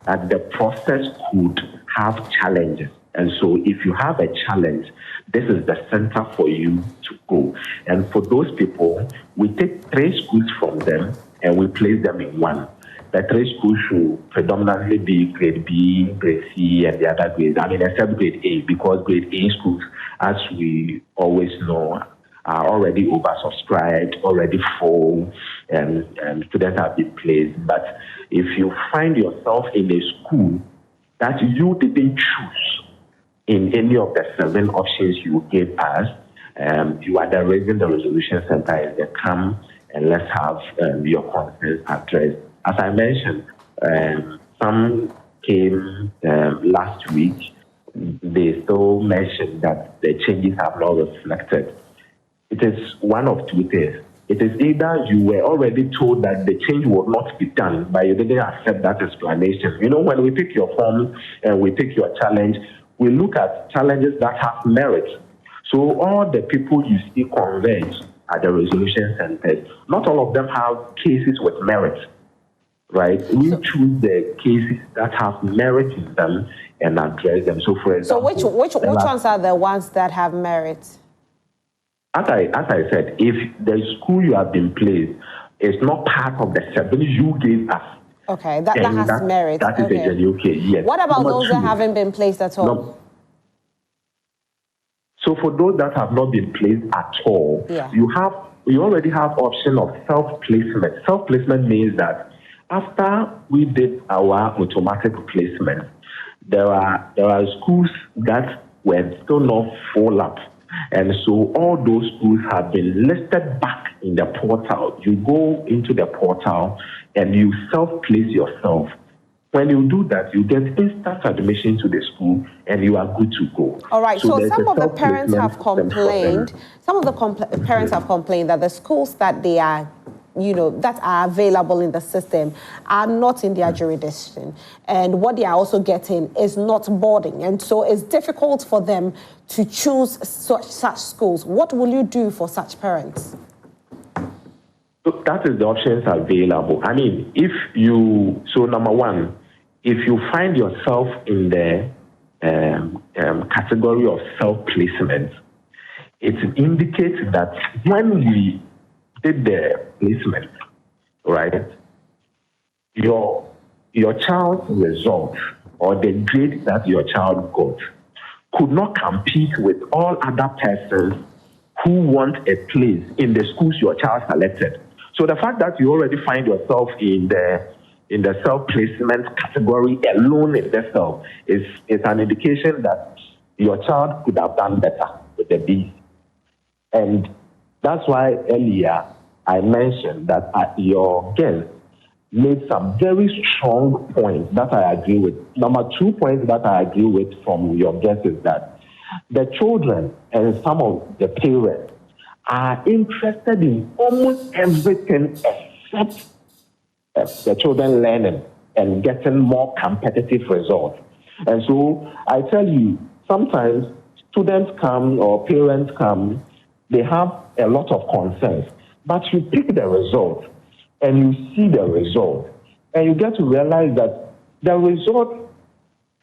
that the process could have challenges. And so if you have a challenge, this is the center for you to go. And for those people, we take 3 schools from them and we place them in one. The 3 schools should predominantly be grade B, grade C, and the other grades. I mean, except grade A, because grade A schools, as we always know, are already oversubscribed, already full, and students have been placed. But if you find yourself in a school that you didn't choose in any of the 7 options you gave us, you are the reason the resolution center is there. Come and let's have your concerns addressed. As I mentioned, some came last week. They still mentioned that the changes have not reflected. It is one of 2 things. It is either you were already told that the change would not be done, but you didn't accept that explanation. You know, when we pick your form and we pick your challenge, we look at challenges that have merit. So all the people you see converge at the resolution centers, not all of them have cases with merit, right? We choose the cases that have merit in them and address them. So for example... So which ones are the ones that have merit? As I said, if the school you have been placed is not part of the 7 you gave us. Okay, that has merit. That is okay. a genuine case, yes. What about those that haven't been placed at all? No. So for those that have not been placed at all, you already have option of self-placement. Self-placement means that after we did our automatic placement, there are schools that were still not full up. And so all those schools have been listed back in the portal. You go into the portal and you self-place yourself. When you do that, you get instant admission to the school and you are good to go. All right, so some of the parents have complained, parents have complained that the schools that they are, that are available in the system are not in their jurisdiction. And what they are also getting is not boarding. And so it's difficult for them to choose such schools. What will you do for such parents? So that is the options available. I mean, number one, if you find yourself in the category of self-placement, it indicates that when we did the placement, right, your child's result or the grade that your child got could not compete with all other persons who want a place in the schools your child selected. So the fact that you already find yourself in the self-placement category alone in itself is an indication that your child could have done better with the B. And that's why earlier I mentioned that your guest made some very strong points that I agree with. Number 2 points that I agree with from your guest is that the children and some of the parents are interested in almost everything except the children learning and getting more competitive results. And so I tell you, sometimes students come or parents come, they have a lot of concerns, but you pick the result and you see the result, and you get to realize that the result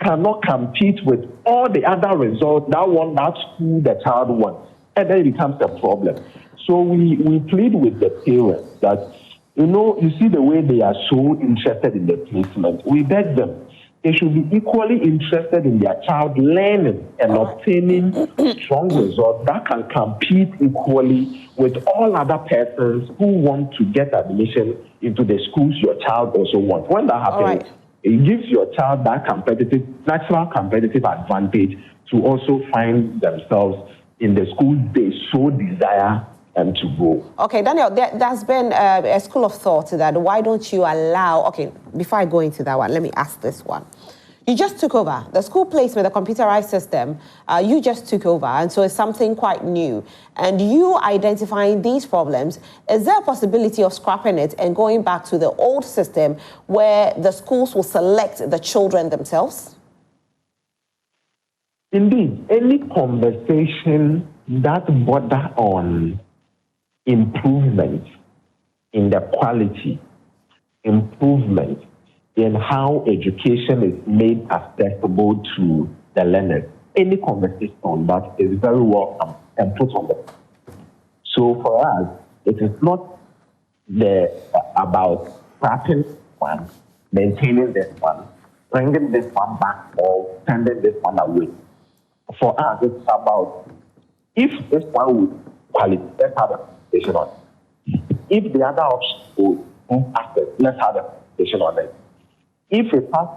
cannot compete with all the other results that school the child wants, and then it becomes a problem. So we plead with the parents that, you see the way they are so interested in the placement. We beg them, they should be equally interested in their child learning and obtaining strong results that can compete equally with all other persons who want to get admission into the schools your child also wants. When that happens, it gives your child that natural competitive advantage to also find themselves in the schools they so desire and to go. Okay, Daniel, there's been a school of thought that why don't you allow, okay, before I go into that one, let me ask this one. You just took over the school placement, the computerized system, you just took over, and so it's something quite new. And you identifying these problems, is there a possibility of scrapping it and going back to the old system where the schools will select the children themselves? Indeed, any conversation that border on improvement in the quality, improvement in how education is made accessible to the learners, any conversation on that is very welcome and put on the. So for us, it is not about scrapping one, maintaining this one, bringing this one back, or sending this one away. For us, it's about if this one would quality, let's have a conversation on it. If the other option would move aspect, let's have a conversation on it. If it has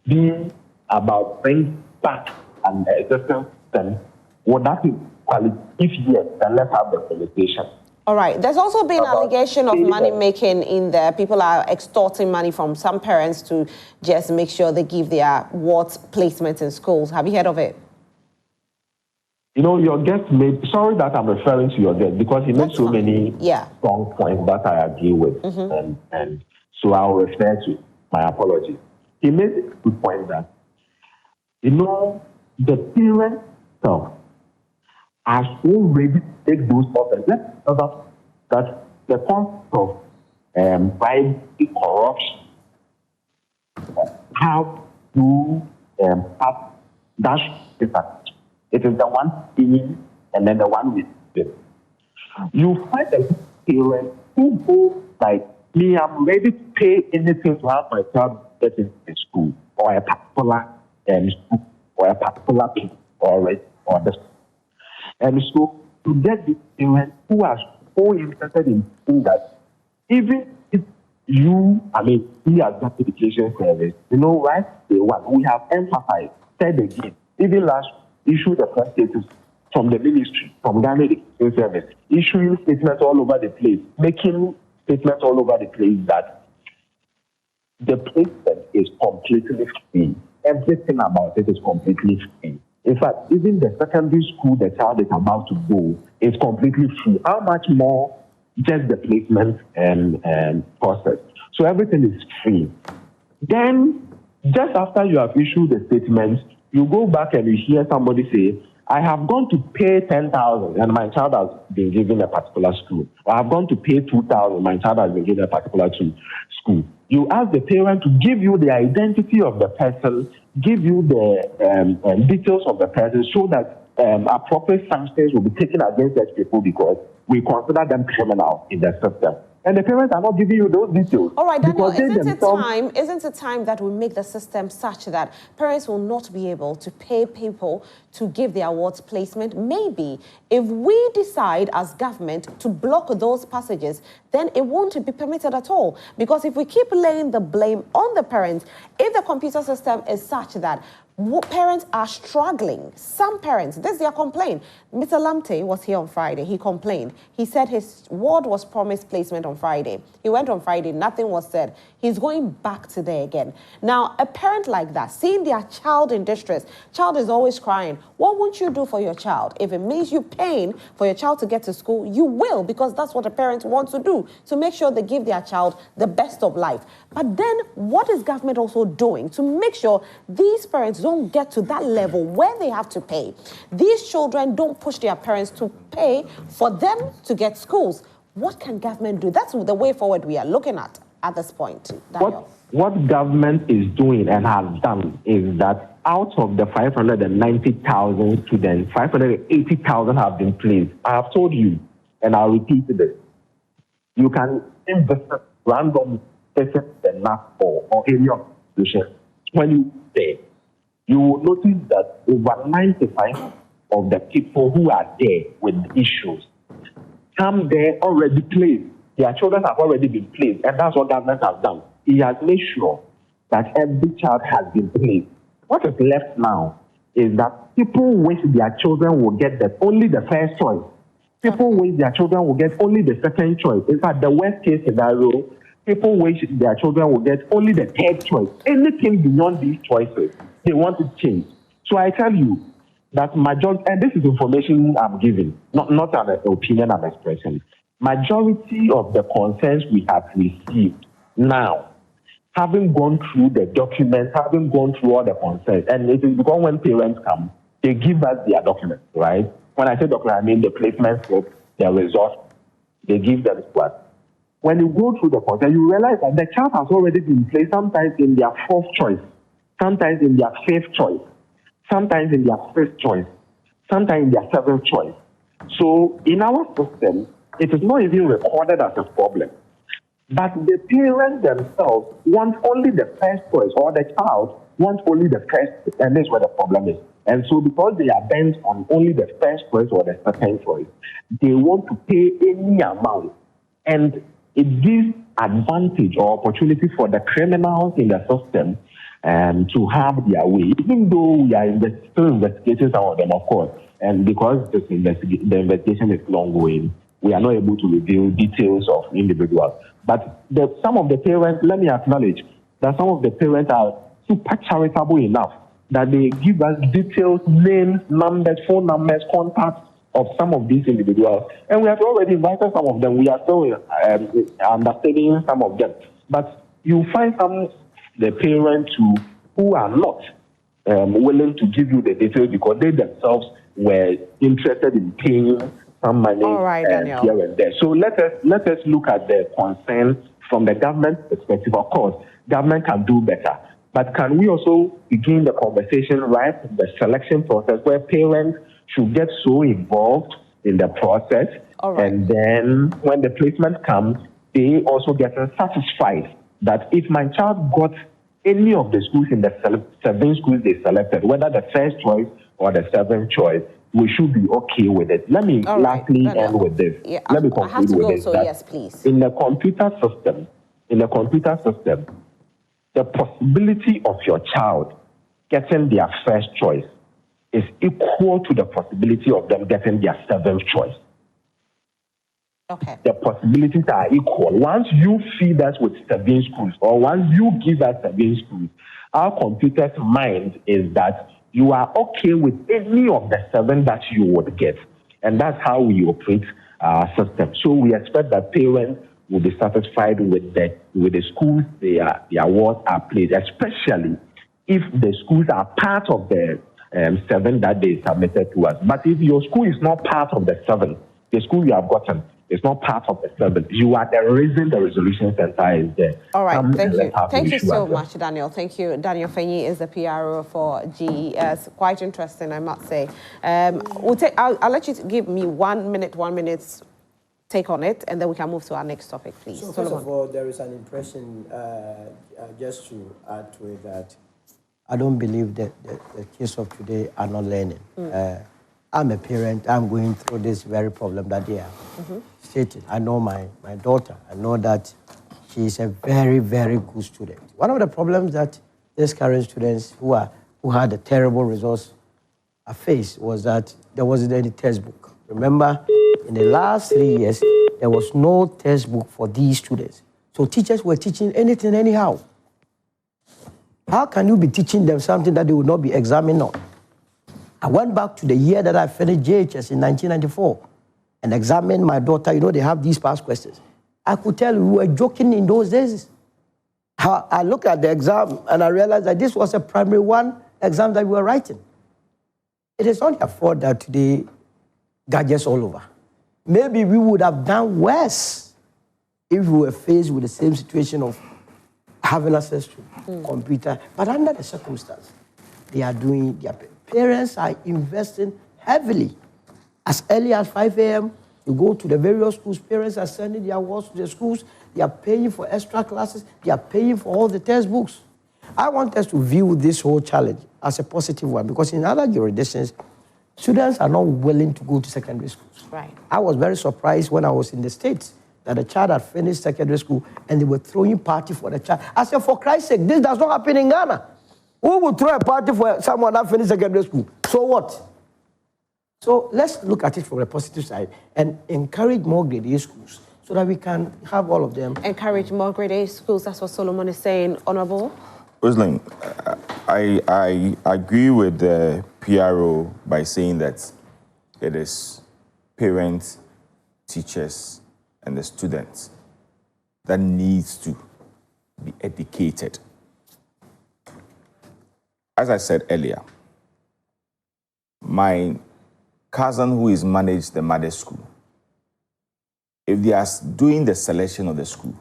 been about bringing back an existing system, would that be quality? If yes, then let's have the conversation. All right. There's also been allegation of money making in there. People are extorting money from some parents to just make sure they give their wards placements in schools. Have you heard of it? Your guest made, sorry that I'm referring to your guest because he made so many strong points that I agree with. And so I'll refer to my apology. He made a good point that, the parents are so ready to take those offers. Let's know that the concept of bribery, corruption, how to have that effect. It is the one seeing and then the one with it. You find a parent who goes like, me, I'm ready to pay anything to have my child get into a school or a particular school or a particular people or the. And so to get these parents who are so interested in seeing that even if we as that education service, right? Day one, we have emphasized, said again, even last issued a press status from the ministry, from Ghana Education Service, issuing statements all over the place, making statements all over the place that the placement is completely free. Everything about it is completely free. In fact, even the secondary school the child is about to go is completely free. How much more just the placement and process? So everything is free. Then, just after you have issued the statement, you go back and you hear somebody say, I have gone to pay 10,000 and my child has been given a particular school. Or I have gone to pay 2,000, my child has been given a particular school. You ask the parent to give you the identity of the person give you the details of the person so that appropriate sanctions will be taken against such people because we consider them criminals in the system. And the parents are not giving you those details. All right, Daniel, isn't it time that we make the system such that parents will not be able to pay people to give their awards placement? Maybe if we decide as government to block those passages, then it won't be permitted at all. Because if we keep laying the blame on the parents, if the computer system is such that parents are struggling, some parents, this is their complaint. Mr. Lamte was here on Friday. He complained. He said his ward was promised placement on Friday. He went on Friday, nothing was said. He's going back today again. Now, a parent like that, seeing their child in distress, child is always crying. What won't you do for your child? If it means you paying for your child to get to school, you will, because that's what a parent wants to do, to make sure they give their child the best of life. But then what is government also doing to make sure these parents don't get to that level where they have to pay? These children don't push their parents to pay for them to get schools. What can government do? That's the way forward we are looking at this point. Daniel. What government is doing and has done is that out of the 590,000 students, 580,000 have been placed. I have told you, and I'll repeat this. You can invest random places the NAFO or any institution. When you say, you will notice that over 95% of the people who are there with issues come there already placed. Their children have already been placed, and that's what government has done. He has made sure that every child has been placed. What is left now is that people wish their children will get only the first choice. People wish their children will get only the second choice. In fact, the worst case scenario, people wish their children will get only the third choice. Anything beyond these choices, they want to change. So I tell you that majority, and this is information I'm giving, not an opinion I'm expressing. Majority of the concerns we have received now, having gone through the documents, having gone through all the concerns, and it is because when parents come, they give us their documents, right? When I say document, I mean the placement slip, their results, they give them to us. When you go through the concerns, you realize that the child has already been placed sometimes in their fourth choice, sometimes in their fifth choice, sometimes in their fifth choice, sometimes in their seventh choice. So in our system, it is not even recorded as a problem. But the parents themselves want only the first choice, or the child wants only the first, and that's where the problem is. And so because they are bent on only the first choice or the second choice, they want to pay any amount. And it gives advantage or opportunity for the criminals in the system to have their way, even though we are still investigating some of them, of course. And because the investigation is long-going, we are not able to reveal details of individuals. But some of the parents, let me acknowledge that some of the parents are super charitable enough that they give us details, names, numbers, phone numbers, contacts of some of these individuals. And we have already invited some of them. We are still understanding some of them. But you find some the parents who are not willing to give you the details because they themselves were interested in paying some money here and there. So let us look at the concern from the government perspective. Of course, government can do better. But can we also begin the conversation right in the selection process where parents should get so involved in the process, and then when the placement comes, they also get satisfied that if my child got any of the schools in the 7 schools they selected, whether the first choice or the 7th choice, we should be okay with it. Let me lastly end with this. Yeah, Let me conclude with this. So yes, please. In the computer system, the possibility of your child getting their first choice is equal to the possibility of them getting their 7th choice. Okay. The possibilities are equal. Once you feed us with 7 schools, or once you give us 7 schools, our computer's mind is that you are okay with any of the 7 that you would get. And that's how we operate our system. So we expect that parents will be satisfied with the schools their awards are placed, especially if the schools are part of the 7 that they submitted to us. But if your school is not part of the 7, the school you have gotten, It's not part of the service. You are the reason the resolution center is there. All right, thank you. Thank you so much, Daniel. Thank you. Daniel Fenyi is the PRO for GES. Quite interesting, I must say. I'll let you give me 1 minute take on it, and then we can move to our next topic, please. So first of all, there is an impression, just to add to it, that I don't believe that the kids of today are not learning. I'm a parent. I'm going through this very problem that they are stating. I know my daughter. I know that she is a very, very good student. One of the problems that these current students who had the terrible results faced was that there wasn't any textbook. Remember, in the last 3 years, there was no textbook for these students. So teachers were teaching anything anyhow. How can you be teaching them something that they will not be examined on? I went back to the year that I finished JHS in 1994 and examined my daughter. You know, they have these past questions. I could tell we were joking in those days. I looked at the exam and I realized that this was a primary 1 exam that we were writing. It is not their fault that today gadgets all over. Maybe we would have done worse if we were faced with the same situation of having access to computer. But under the circumstance, they are doing their parents are investing heavily. As early as 5 a.m., you go to the various schools, parents are sending their awards to the schools, they are paying for extra classes, they are paying for all the textbooks. I want us to view this whole challenge as a positive one, because in other jurisdictions, students are not willing to go to secondary schools. Right. I was very surprised when I was in the States that a child had finished secondary school and they were throwing party for the child. I said, for Christ's sake, this does not happen in Ghana. Who would throw a party for someone that finished secondary school? So what? So let's look at it from the positive side and encourage more grade A schools so that we can have all of them. Encourage more grade A schools, that's what Solomon is saying, Honorable. Roslyn, I agree with the PRO by saying that it is parents, teachers, and the students that needs to be educated. As I said earlier, my cousin who is managed the mother's school, if they are doing the selection of the school,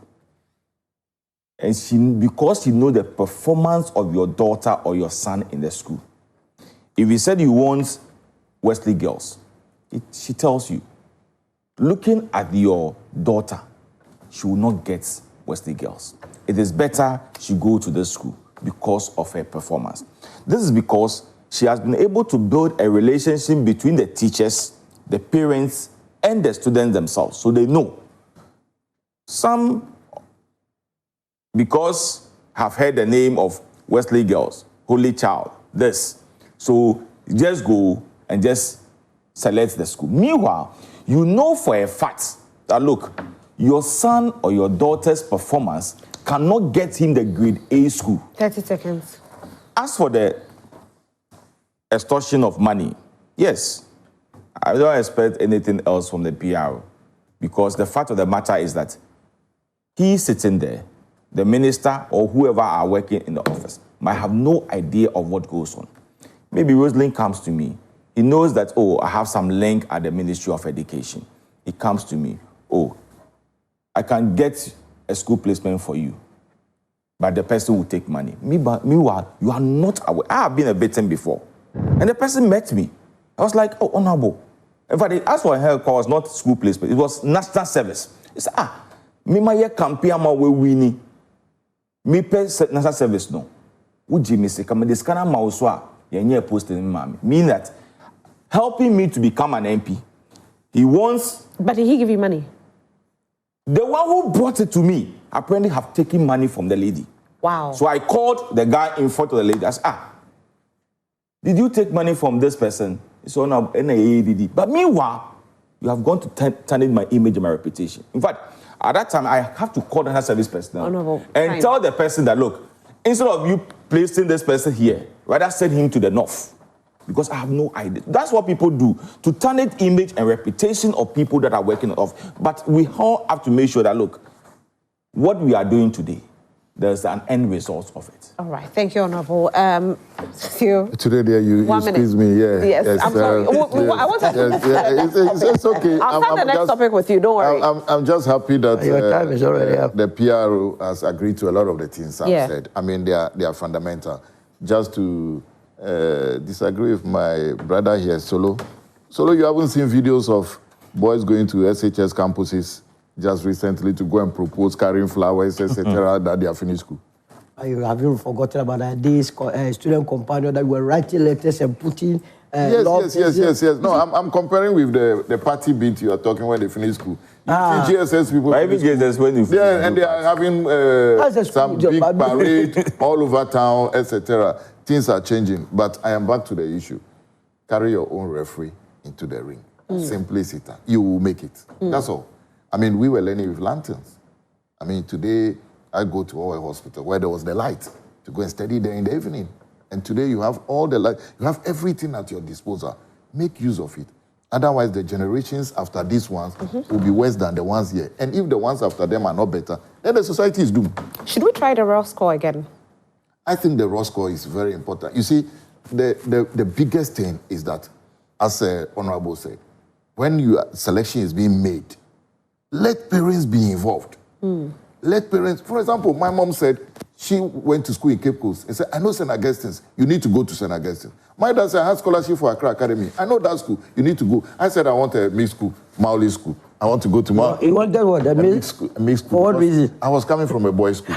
and because you know the performance of your daughter or your son in the school, if you said you want Wesley girls, she tells you, looking at your daughter, she will not get Wesley girls. It is better she go to this school because of her performance. This is because she has been able to build a relationship between the teachers, the parents, and the students themselves, so they know. Some, because have heard the name of Wesley girls, Holy Child, this. So you just go and just select the school. Meanwhile, you know for a fact that, look, your son or your daughter's performance cannot get him the grade A school. 30 seconds. As for the extortion of money, yes, I don't expect anything else from the PR, because the fact of the matter is that he's sitting there, the minister or whoever are working in the office might have no idea of what goes on. Maybe Rosalind comes to me. He knows that, oh, I have some link at the Ministry of Education. He comes to me, oh, I can get a school placement for you, but the person will take money. Meanwhile, you are not aware. I have been a victim before, and the person met me. I was like, oh, honorable. In fact, they asked for a help cause, not school placement. It was national service. He said, me my campaign ma we winning. Me pay national service no. Would you miss it? Come this kind of mauswa. Yenye posted in mommy. Mean that helping me to become an MP. He wants. But did he give you money? The one who brought it to me apparently have taken money from the lady. Wow. So I called the guy in front of the lady. I said, did you take money from this person? It's on NAADD. But meanwhile, you have gone to tarnish my image and my reputation. In fact, at that time, I have to call the service personnel and tell the person that, look, instead of you placing this person here, rather send him to the north. Because I have no idea. That's what people do, to tarnish image and reputation of people that are working off. But we all have to make sure that, look, what we are doing today there's an end result of it. All right, thank you, Honorable. Today, there you squeeze me. Yeah. Yes, I'm sorry. I want to. It's okay. I'll start the next topic with you. Don't worry. I'm just happy that your time is already up. The PRO has agreed to a lot of the things I've said. I mean, they are fundamental. Just to disagree with my brother here, Solo. Solo, you haven't seen videos of boys going to SHS campuses just recently to go and propose carrying flowers, etc., that they are finished school. You haven't forgotten about that this student companion that were writing letters and putting yes. No, I'm comparing with the party beat you are talking when they finish school. You see GSS people. Maybe GSS when you finish and they are having some big parade all over town, etc. Things are changing, but I am back to the issue. Carry your own referee into the ring. Simplicity. You will make it. That's all. I mean, we were learning with lanterns. I mean, today I go to our hospital where there was the light to go and study there in the evening. And today you have all the light, you have everything at your disposal. Make use of it. Otherwise, the generations after these ones will be worse than the ones here. And if the ones after them are not better, then the society is doomed. Should we try the raw score again? I think the raw score is very important. You see, the biggest thing is that, as Honorable said, when your selection is being made, let parents be involved. Let parents, for example, my mom said she went to school in Cape Coast and said, I know St. Augustine's, you need to go to St. Augustine. My dad said, I have scholarship for Accra Academy. I know that school, you need to go. I said, I want a mixed school, Maoli school. I want to go to Maoli. You wanted what? A mixed school? For what reason? I was coming from a boys' school.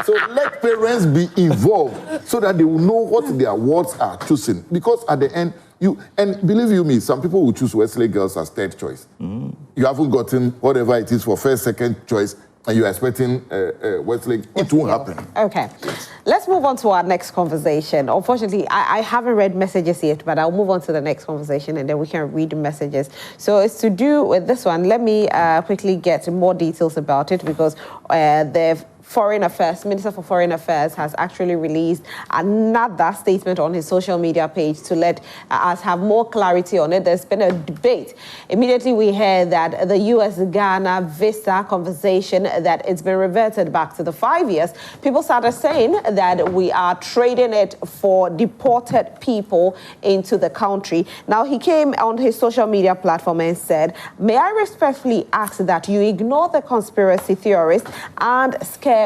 So let parents be involved so that they will know what their wards are choosing. Because at the end, and believe you me, some people will choose Wesley Girls as third choice. You haven't gotten whatever it is for first, second choice, and you're expecting Wesley. It won't happen. Okay. Let's move on to our next conversation. Unfortunately, I haven't read messages yet, but I'll move on to the next conversation and then we can read the messages. So it's to do with this one. Let me quickly get more details about it because the Minister for Foreign Affairs has actually released another statement on his social media page to let us have more clarity on it. There's been a debate. Immediately we heard that the US-Ghana visa conversation, that it's been reverted back to the 5 years. People started saying that we are trading it for deported people into the country. Now he came on his social media platform and said, may I respectfully ask that you ignore the conspiracy theorists and scaremongers.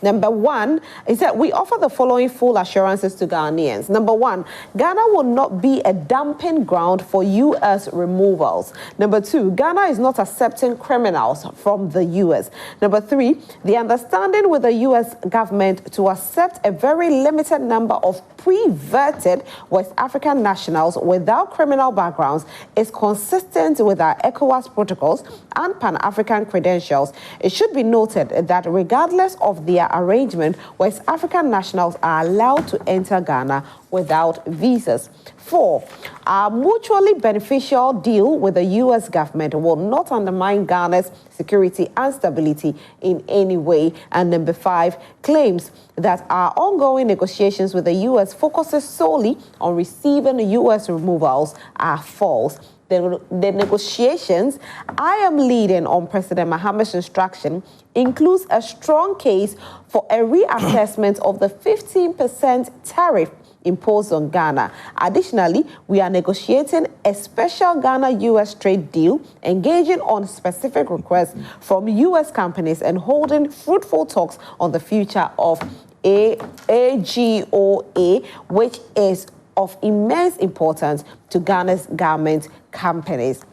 Number one, he said, we offer the following full assurances to Ghanaians. Number one, Ghana will not be a dumping ground for U.S. removals. Number two, Ghana is not accepting criminals from the U.S. Number three, the understanding with the U.S. government to accept a very limited number of pre-vetted West African nationals without criminal backgrounds is consistent with our ECOWAS protocols and Pan-African credentials. It should be noted that regardless of their arrangement, West African nationals are allowed to enter Ghana without visas. 4, our mutually beneficial deal with the U.S. government will not undermine Ghana's security and stability in any way. And number 5, claims that our ongoing negotiations with the U.S. focuses solely on receiving U.S. removals are false. The negotiations I am leading on President Mohammed's instruction includes a strong case for a reassessment of the 15% tariff imposed on Ghana. Additionally, we are negotiating a special Ghana-U.S. trade deal, engaging on specific requests from U.S. companies and holding fruitful talks on the future of AGOA, which is of immense importance to Ghana's government companies.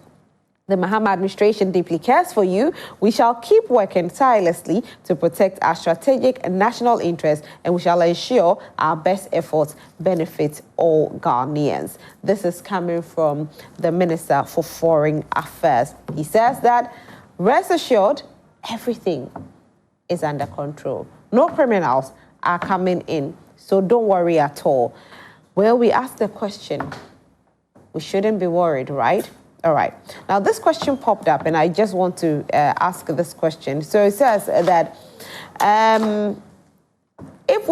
The Mahama administration deeply cares for you. We shall keep working tirelessly to protect our strategic and national interests, and we shall ensure our best efforts benefit all Ghanaians. This is coming from the Minister for Foreign Affairs. He says that, rest assured, everything is under control. No criminals are coming in, so don't worry at all. Well, we asked the question, we shouldn't be worried, right? All right. Now, this question popped up, and I just want to ask this question. So it says that if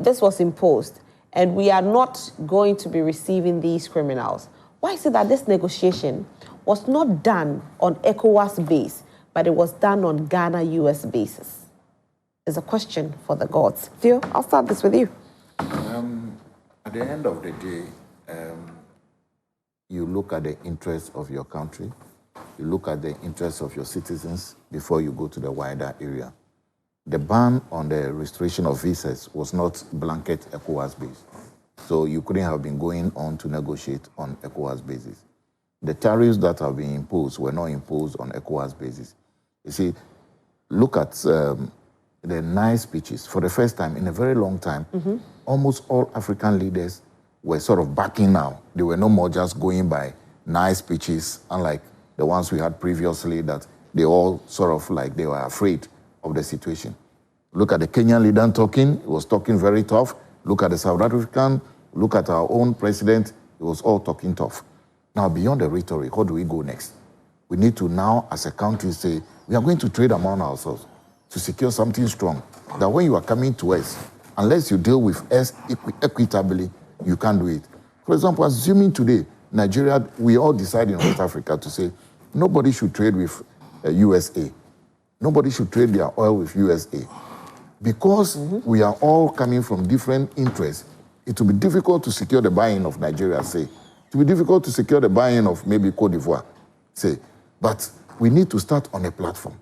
this was imposed and we are not going to be receiving these criminals, why is it that this negotiation was not done on ECOWAS base, but it was done on Ghana-US basis? Is a question for the gods. Theo, I'll start this with you. At the end of the day, you look at the interests of your country, you look at the interests of your citizens before you go to the wider area. The ban on the restoration of visas was not blanket ECOWAS based. So you couldn't have been going on to negotiate on ECOWAS basis. The tariffs that have been imposed were not imposed on ECOWAS basis. You see, look at the nice speeches. For the first time in a very long time, almost all African leaders were sort of backing now. They were no more just going by nice speeches, unlike the ones we had previously that they all sort of like they were afraid of the situation. Look at the Kenyan leader talking. He was talking very tough. Look at the South African. Look at our own president. He was all talking tough. Now, beyond the rhetoric, what do we go next? We need to now, as a country, say, we are going to trade among ourselves to secure something strong, that when you are coming to us, unless you deal with us equitably, you can't do it. For example, assuming today, Nigeria, we all decide in West Africa to say, nobody should trade with USA. Nobody should trade their oil with USA. Because we are all coming from different interests, it will be difficult to secure the buy-in of Nigeria, say. It will be difficult to secure the buy-in of maybe Cote d'Ivoire, say. But we need to start on a platform.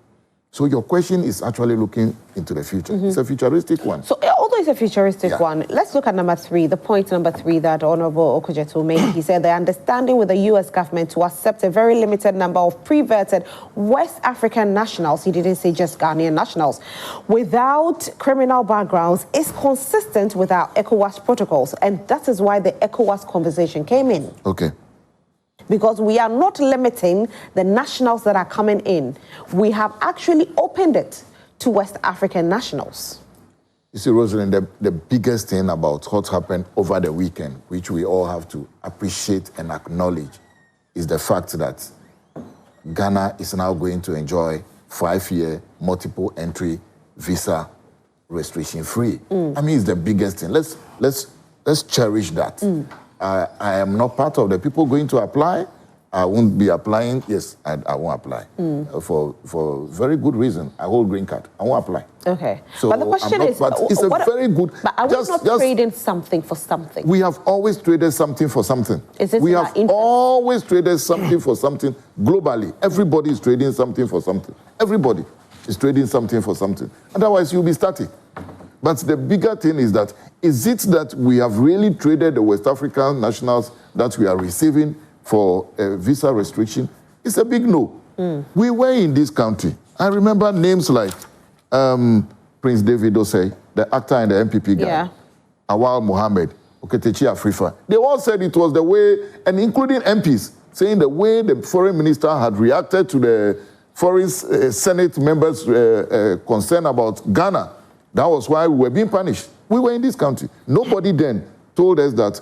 So your question is actually looking into the future. It's a futuristic one. So although it's a futuristic one, let's look at number 3, the point number 3 that Honorable Okujeto made. He said the understanding with the U.S. government to accept a very limited number of pre-vetted West African nationals, he didn't say just Ghanaian nationals, without criminal backgrounds is consistent with our ECOWAS protocols. And that is why the ECOWAS conversation came in. Okay. Because we are not limiting the nationals that are coming in. We have actually opened it to West African nationals. You see, Rosalind, the biggest thing about what happened over the weekend, which we all have to appreciate and acknowledge, is the fact that Ghana is now going to enjoy 5-year multiple entry visa restriction free. I mean, it's the biggest thing. Let's cherish that. I am not part of the people going to apply. I won't be applying. Yes, I won't apply. For very good reason. I hold green card. I won't apply. Okay. So but the question is, but it's very good. But are we not trading something for something? We have always traded something for something. We have always traded something for something globally. Everybody is trading something for something. Everybody is trading something for something. Otherwise, you'll be static. But the bigger thing is that, is it that we have really traded the West African nationals that we are receiving for a visa restriction? It's a big no. We were in this country. I remember names like Prince David Osei, the actor and the MPP guy, Awal Mohammed, Oketechi Afrifa. They all said it was the way, and including MPs, saying the way the foreign minister had reacted to the foreign Senate members' concern about Ghana. That was why we were being punished. We were in this country. Nobody then told us that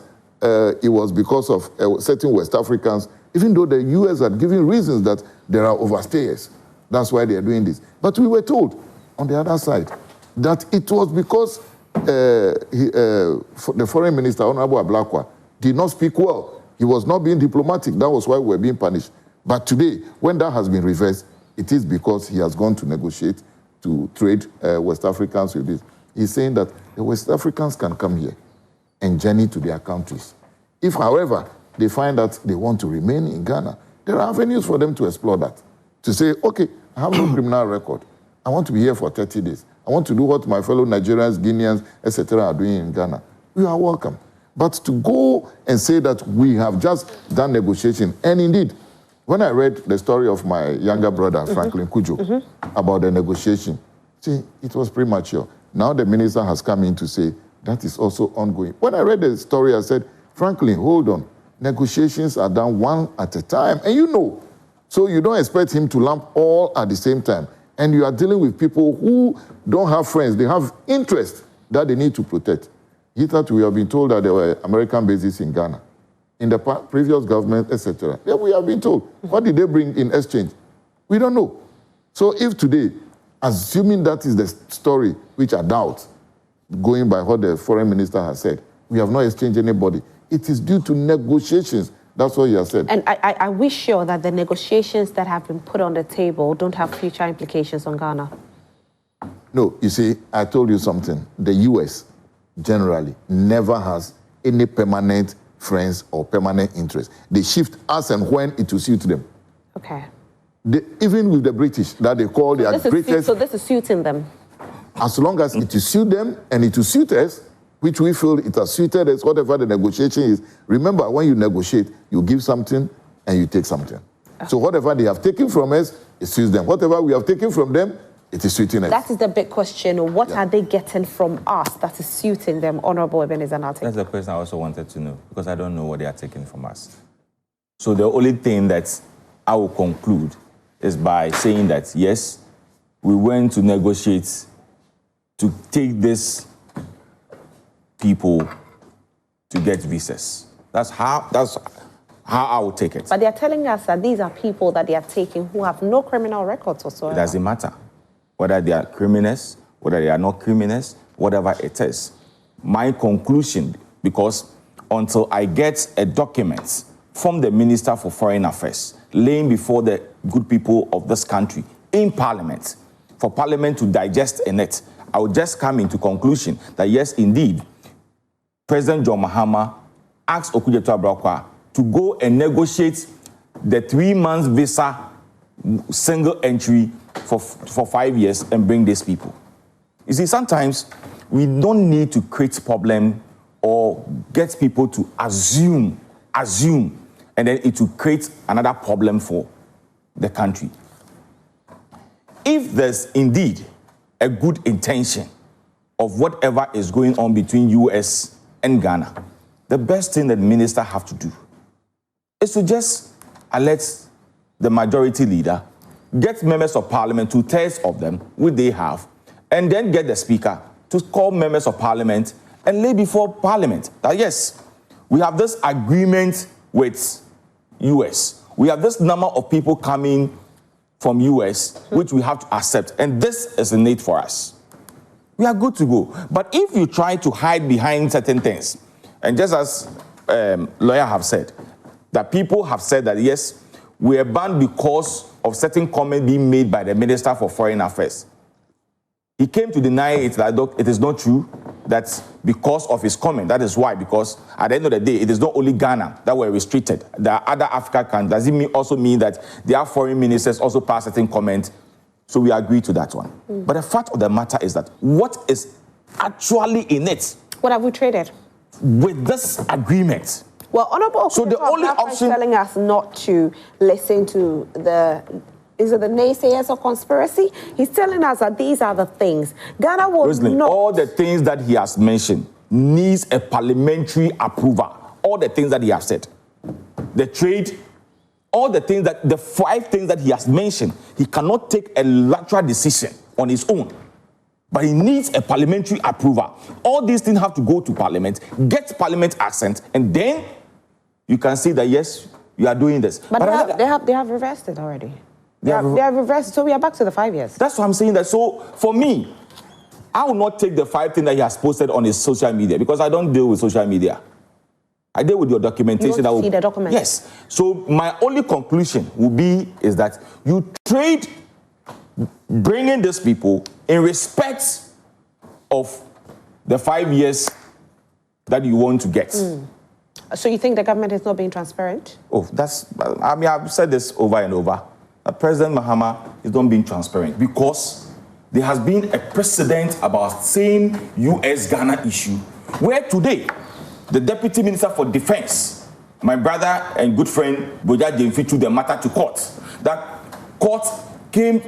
it was because of certain West Africans, even though the U.S. had given reasons that there are overstayers. That's why they are doing this. But we were told, on the other side, that it was because the foreign minister, Honorable Ablakwa, did not speak well. He was not being diplomatic. That was why we were being punished. But today, when that has been reversed, it is because he has gone to negotiate to trade West Africans with this. He's saying that the West Africans can come here and journey to their countries. If, however, they find that they want to remain in Ghana, there are avenues for them to explore that. To say, okay, I have no criminal record. I want to be here for 30 days. I want to do what my fellow Nigerians, Guineans, etc. are doing in Ghana. You are welcome. But to go and say that we have just done negotiation, and indeed, when I read the story of my younger brother, Franklin Kujo, about the negotiation, see, it was premature. Now the minister has come in to say that is also ongoing. When I read the story, I said, Franklin, hold on. Negotiations are done one at a time, and you know. So you don't expect him to lump all at the same time. And you are dealing with people who don't have friends. They have interests that they need to protect. Hitherto, we have been told that there were American bases in Ghana. In the previous government, etc. Yeah, we have been told. What did they bring in exchange? We don't know. So if today, assuming that is the story, which I doubt, going by what the foreign minister has said, we have not exchanged anybody, it is due to negotiations That's what he has said. And are we sure that the negotiations that have been put on the table don't have future implications on Ghana? No, you see, I told you something. The U.S. generally never has any permanent friends or permanent interests. They shift as and when it will suit them. Okay. Even with the British, that they call their greatest... So this is suiting them? As long as it will suit them and it will suit us, which we feel it has suited us, whatever the negotiation is. Remember, when you negotiate, you give something and you take something. Okay. So whatever they have taken from us, it suits them. Whatever we have taken from them, it is suiting us. That is the big question. What are they getting from us that is suiting them, Honorable Ebenezer Nartey? That's the question I also wanted to know, because I don't know what they are taking from us. So the only thing that I will conclude is by saying that, yes, we went to negotiate to take this people to get visas. That's how I would take it. But they are telling us that these are people that they are taking who have no criminal records whatsoever. It doesn't matter whether they are criminals, whether they are not criminals, whatever it is. My conclusion, because until I get a document from the Minister for Foreign Affairs laying before the good people of this country in Parliament, for Parliament to digest in it, I will just come into conclusion that yes, indeed, President John Mahama asked Okudzeto-Abrakwa to go and negotiate the 3 months visa single entry for 5 years and bring these people. You see, sometimes we don't need to create problem or get people to assume, and then it will create another problem for the country. If there's indeed a good intention of whatever is going on between US and Ghana, the best thing that the minister have to do is to just alert the majority leader, get members of parliament, 2/3 of them, which they have, and then get the speaker to call members of parliament and lay before parliament that yes, we have this agreement with US. We have this number of people coming from US, which we have to accept, and this is a need for us. We are good to go. But if you try to hide behind certain things, and just as lawyers have said, that people have said that yes, we are banned because of certain comments being made by the Minister for Foreign Affairs. He came to deny it, that it is not true, that because of his comment. That is why, because at the end of the day, it is not only Ghana that were restricted. There are other African countries. Does it also mean that their foreign ministers also pass certain comments? So we agree to that one. But the fact of the matter is that what is actually in it? What have we traded? With this agreement. Well, Honorable so the only option is telling us not to listen to the naysayers of conspiracy. He's telling us that these are the things. Ghana will not... All the things that he has mentioned needs a parliamentary approval. All the things that he has said. The trade, all the things that, the 5 things that he has mentioned, he cannot take a lateral decision on his own. But he needs a parliamentary approval. All these things have to go to parliament, get parliament assent, and then you can say that, yes, you are doing this. But they have reversed it already. They have reversed it, so we are back to the 5 years. That's what I'm saying. That so, for me, I will not take the 5 things that he has posted on his social media, because I don't deal with social media. I deal with your documentation. You want to see the document? Yes. So my only conclusion would be is that you trade bringing these people in respect of the 5 years that you want to get. So you think the government is not being transparent? Oh, I've said this over and over. President Mahama is not being transparent because there has been a precedent about same US-Ghana issue, where today, the Deputy Minister for Defense, my brother and good friend, Boja Jemfi, took the matter to court. That court came,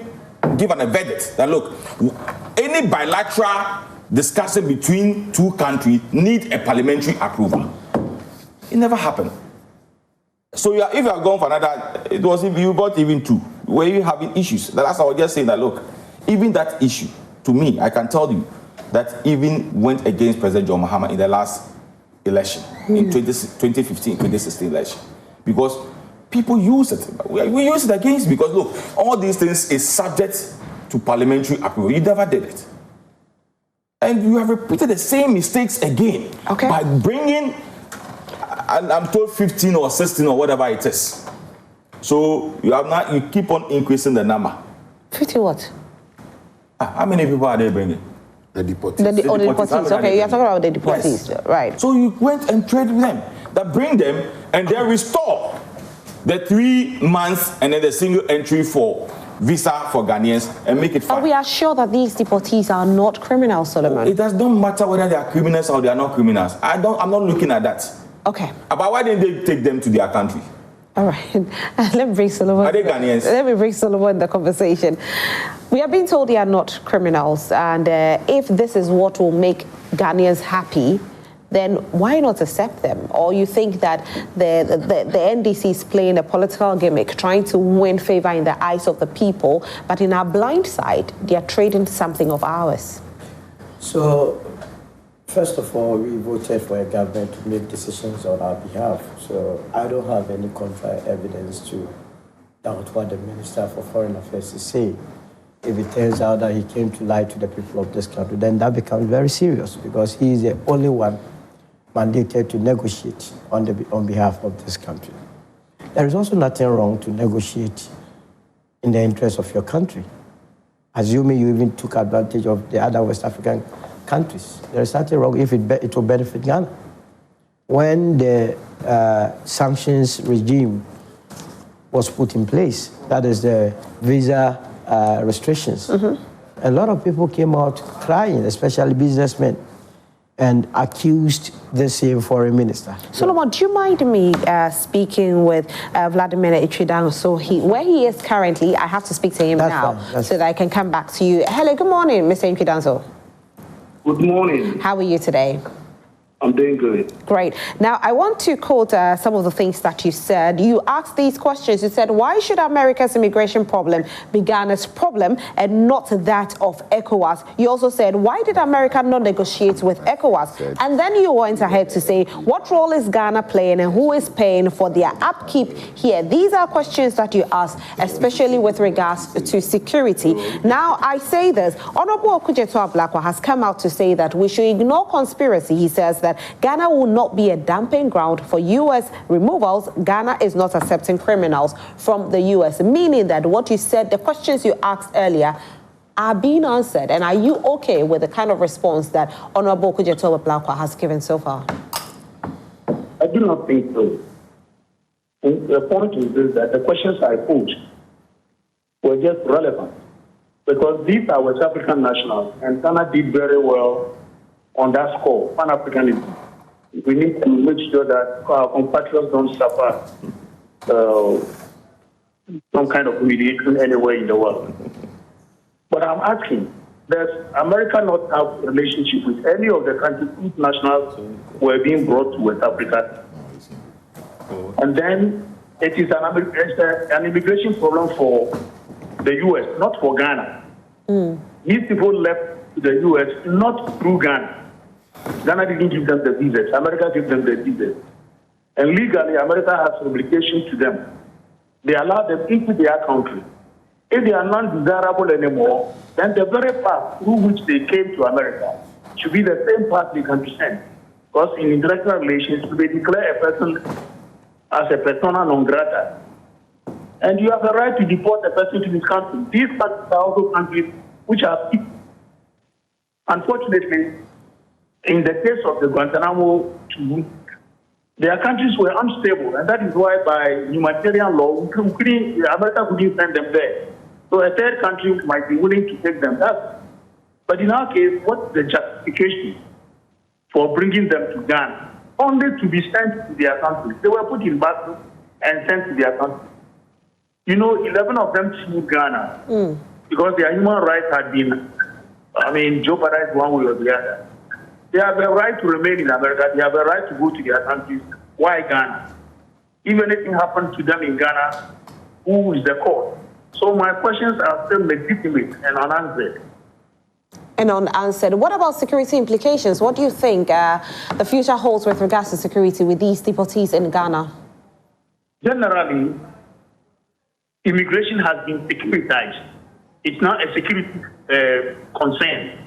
given a verdict that, look, any bilateral discussion between 2 countries need a parliamentary approval. It never happened. So if you are going for another, it was if you got even 2, where you having issues. That's how I was just saying that, look, even that issue, to me, I can tell you, that even went against President John Mahama in the last election, in 2015, 2016 election. Because people use it. We use it against, because look, all these things is subject to parliamentary approval. You never did it. And you have repeated the same mistakes again by bringing I'm told 15 or 16 or whatever it is. So you keep on increasing the number. 50 what? How many people are they bringing? The deportees. The deportees. Okay, you're talking about the deportees, yes. Right? So you went and traded with them. That bring them and then restore the 3 months and then the single entry for visa for Ghanaians and make it fun. But we are sure that these deportees are not criminals, Solomon. It does not matter whether they are criminals or they are not criminals. I'm not looking at that. Okay. But why didn't they take them to their country? All right. Let me bring Solomon. Are they Ghanaians? Let me bring Solomon in the conversation. We have been told they are not criminals, and if this is what will make Ghanaians happy, then why not accept them? Or you think that the NDC is playing a political gimmick, trying to win favor in the eyes of the people, but in our blind side, they are trading something of ours? So, first of all, we voted for a government to make decisions on our behalf. So I don't have any contrary evidence to doubt what the Minister for Foreign Affairs is saying. If it turns out that he came to lie to the people of this country, then that becomes very serious, because he is the only one mandated to negotiate on behalf of this country. There is also nothing wrong to negotiate in the interest of your country, assuming you even took advantage of the other West African countries. There is nothing wrong if it will benefit Ghana. When the sanctions regime was put in place, that is the visa restrictions, a lot of people came out crying, especially businessmen, and accused the same foreign minister. Solomon, do you mind me speaking with Vladimir Ichidan? So where he is currently, I have to speak to him now so that I can come back to you. Hello, good morning, Mr. Ichidanso. Good morning. How are you today? I'm doing good. Great. Now, I want to quote some of the things that you said. You asked these questions. You said, why should America's immigration problem be Ghana's problem and not that of ECOWAS? You also said, why did America not negotiate with ECOWAS? And then you went ahead to say, what role is Ghana playing and who is paying for their upkeep here? These are questions that you asked, especially with regards to security. Now, I say this. Honorable Okujeto Ablakwa has come out to say that we should ignore conspiracy. He says that Ghana will not be a dumping ground for U.S. removals. Ghana is not accepting criminals from the U.S., meaning that what you said, the questions you asked earlier, are being answered. And are you okay with the kind of response that Honorable Okujeto Ablakwa has given so far? I do not think so. The point is this, that the questions I posed were just relevant, because these are West African nationals, and Ghana did very well on that score, Pan-Africanism. We need to make sure that our compatriots don't suffer some kind of humiliation anywhere in the world. But I'm asking, does America not have a relationship with any of the countries whose nationals were being brought to West Africa? And then it is an immigration problem for the U.S., not for Ghana. These people left to the U.S. not through Ghana. Ghana didn't give them the visas. America gave them the visas. And legally, America has an obligation to them. They allow them into their country. If they are not desirable anymore, then the very path through which they came to America should be the same path they can present. Because in international relations, they declare a person as a persona non grata. And you have the right to deport a person to his country. These countries are also countries which are people. Unfortunately, in the case of the Guantanamo, their countries were unstable, and that is why by humanitarian law, America couldn't send them there. So a third country might be willing to take them back. But in our case, what's the justification for bringing them to Ghana? Only to be sent to their country. They were put in battles and sent to their country. 11 of them sued Ghana because their human rights had been, jeopardized one way or the other. They have a right to remain in America. They have a right to go to their countries. Why Ghana? If anything happens to them in Ghana, who is the court? So my questions are still legitimate and unanswered. And unanswered. What about security implications? What do you think the future holds with regards to security with these deportees in Ghana? Generally, immigration has been securitized. It's not a security concern.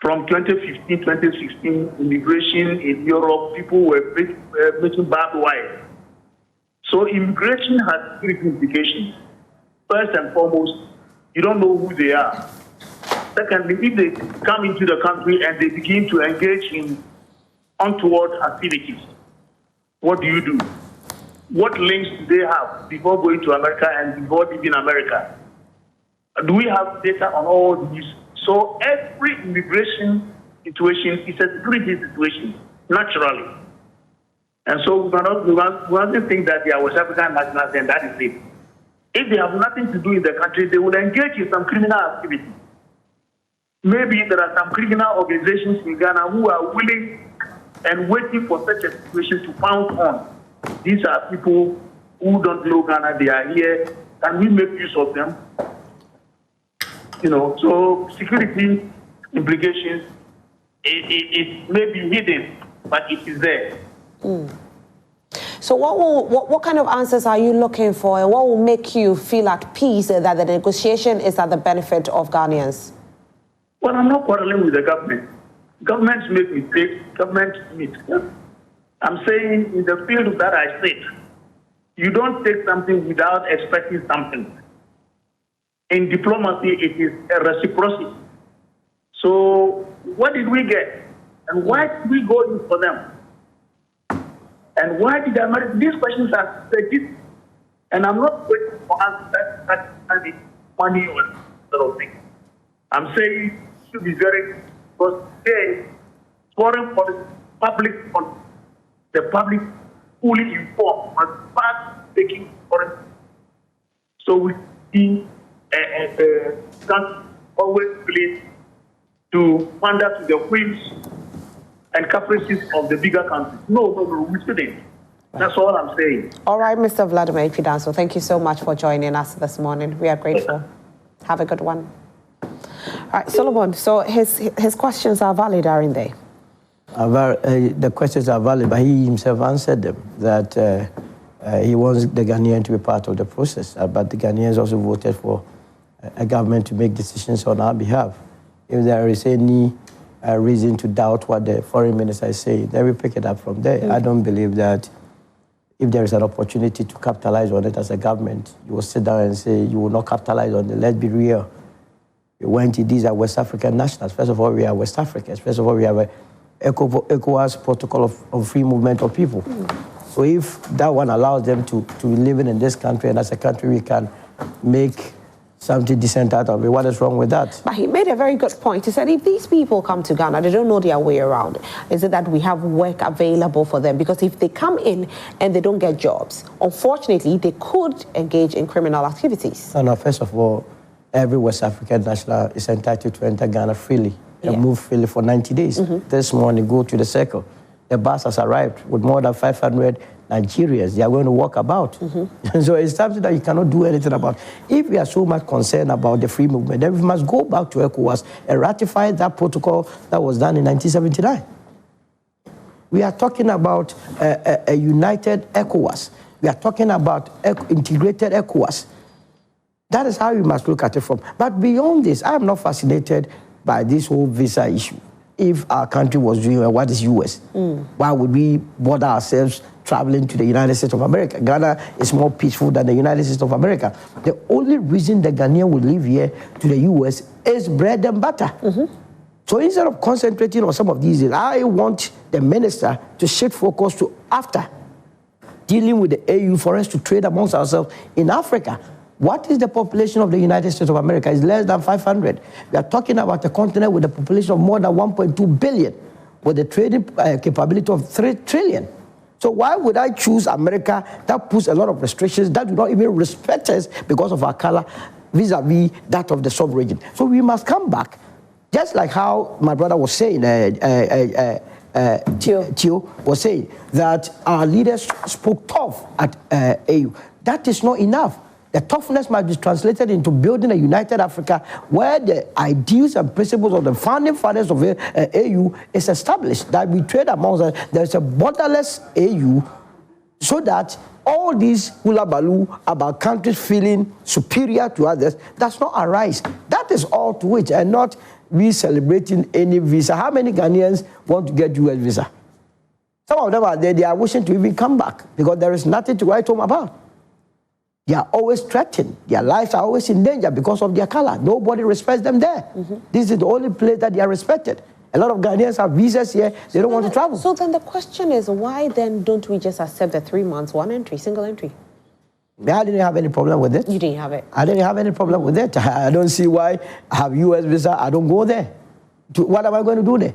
from 2015, 2016, immigration in Europe, people were making barbed wire. So immigration has three implications. First and foremost, you don't know who they are. Secondly, if they come into the country and they begin to engage in untoward activities, what do? What links do they have before going to America and before leaving America? Do we have data on all these? So every immigration situation is a security situation, naturally. And so we don't think that they are West African nationals and that is it. If they have nothing to do in the country, they will engage in some criminal activity. Maybe there are some criminal organizations in Ghana who are willing and waiting for such a situation to pounce on. These are people who don't know Ghana, they are here. Can we make use of them? So security implications, it may be hidden, but it is there. So what kind of answers are you looking for, and what will make you feel at peace that the negotiation is at the benefit of Ghanaians? Well, I'm not quarreling with the government. Governments make mistakes, governments meet. I'm saying in the field that I sit, you don't take something without expecting something. In diplomacy, it is a reciprocity. So what did we get? And why did we go in for them? And why did America? These questions are legit. And I'm not waiting for answers that money or sort of thing. I'm saying it should be very, because today, foreign policy, public policy, the public fully informed must start taking foreign. So we see always please to pander to the whims and caprices of the bigger countries. No, we shouldn't. That's all I'm saying. All right, Mr. Vladimir Ipidanso, thank you so much for joining us this morning. We are grateful. Have a good one. All right, Solomon, so his questions are valid, aren't they? The questions are valid, but he himself answered them, that he wants the Ghanaian to be part of the process, but the Ghanaians also voted for a government to make decisions on our behalf. If there is any reason to doubt what the foreign minister is saying, then we pick it up from there. I don't believe that if there is an opportunity to capitalize on it as a government, you will sit down and say you will not capitalize on it. Let's be real. These are West African nationals. First of all, we are West Africans. First of all, we have a ECOWAS protocol of free movement of people. So if that one allows them to live in this country, and as a country we can make something decent out of it, what is wrong with that? But he made a very good point. He said if these people come to Ghana, they don't know their way around. Is it that we have work available for them? Because if they come in and they don't get jobs, unfortunately, they could engage in criminal activities. No, first of all, every West African national is entitled to enter Ghana freely and move freely for 90 days. This morning, go to the circle. The bus has arrived with more than 500 Nigerians. They are going to walk about. So it's something that you cannot do anything about. If we are so much concerned about the free movement, then we must go back to ECOWAS and ratify that protocol that was done in 1979. We are talking about a united ECOWAS. We are talking about integrated ECOWAS. That is how we must look at it from. But beyond this, I am not fascinated by this whole visa issue. If our country was doing what is US, why would we bother ourselves traveling to the United States of America? Ghana is more peaceful than the United States of America. The only reason the Ghanaian will live here to the US is bread and butter. So instead of concentrating on some of these, I want the minister to shift focus to after dealing with the AU for us to trade amongst ourselves in Africa. What is the population of the United States of America? It's less than 500. We are talking about a continent with a population of more than 1.2 billion, with a trading capability of 3 trillion. So why would I choose America that puts a lot of restrictions that do not even respect us because of our color vis-a-vis that of the sub-region? So we must come back, just like how my brother was saying, Tio was saying, that our leaders spoke tough at AU. That is not enough. The toughness must be translated into building a united Africa where the ideals and principles of the founding fathers of AU is established, that we trade amongst us. There's a borderless AU so that all these hula baloo about countries feeling superior to others does not arise. That That is all to it, and not we celebrating any visa. How many Ghanaians want to get US visa? Some of them are there, they are wishing to even come back because there is nothing to write home about. They are always threatened. Their lives are always in danger because of their color. Nobody respects them there. This is the only place that they are respected. A lot of Ghanaians have visas here. They don't want to travel. So then the question is, why then don't we just accept the 3 months, one entry, single entry? I didn't have any problem with it. You didn't have it? I didn't have any problem with it. I don't see why I have US visa. I don't go there. What am I going to do there?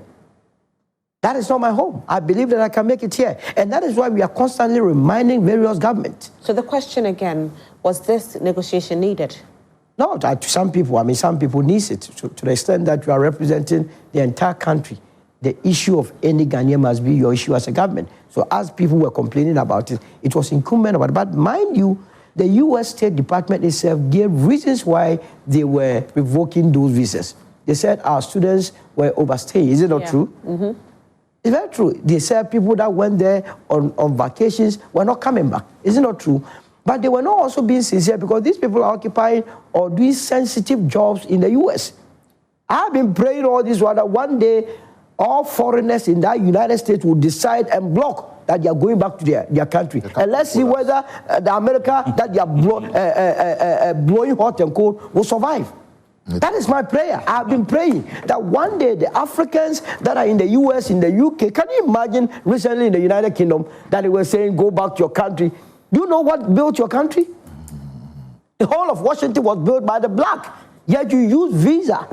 That is not my home. I believe that I can make it here. And that is why we are constantly reminding various governments. So the question again, was this negotiation needed? No, to some people, I mean, some people need it to the extent that you are representing the entire country. The issue of any Ghanaian must be your issue as a government. So as people were complaining about it, it was incumbent about it. But mind you, the U.S. State Department itself gave reasons why they were revoking those visas. They said our students were overstaying. Is it not true? It's very true. They said people that went there on vacations were not coming back. Is it not true? But they were not also being sincere because these people are occupying or doing sensitive jobs in the U.S. I've been praying all this while that one day all foreigners in that United States will decide and block that they are going back to their country. And let's see whether the America that they are blowing hot and cold will survive. That is my prayer. I've been praying that one day the Africans that are in the US, in the UK, can you imagine recently in the United Kingdom that they were saying, go back to your country? Do you know what built your country? The whole of Washington was built by the black. Yet you use visa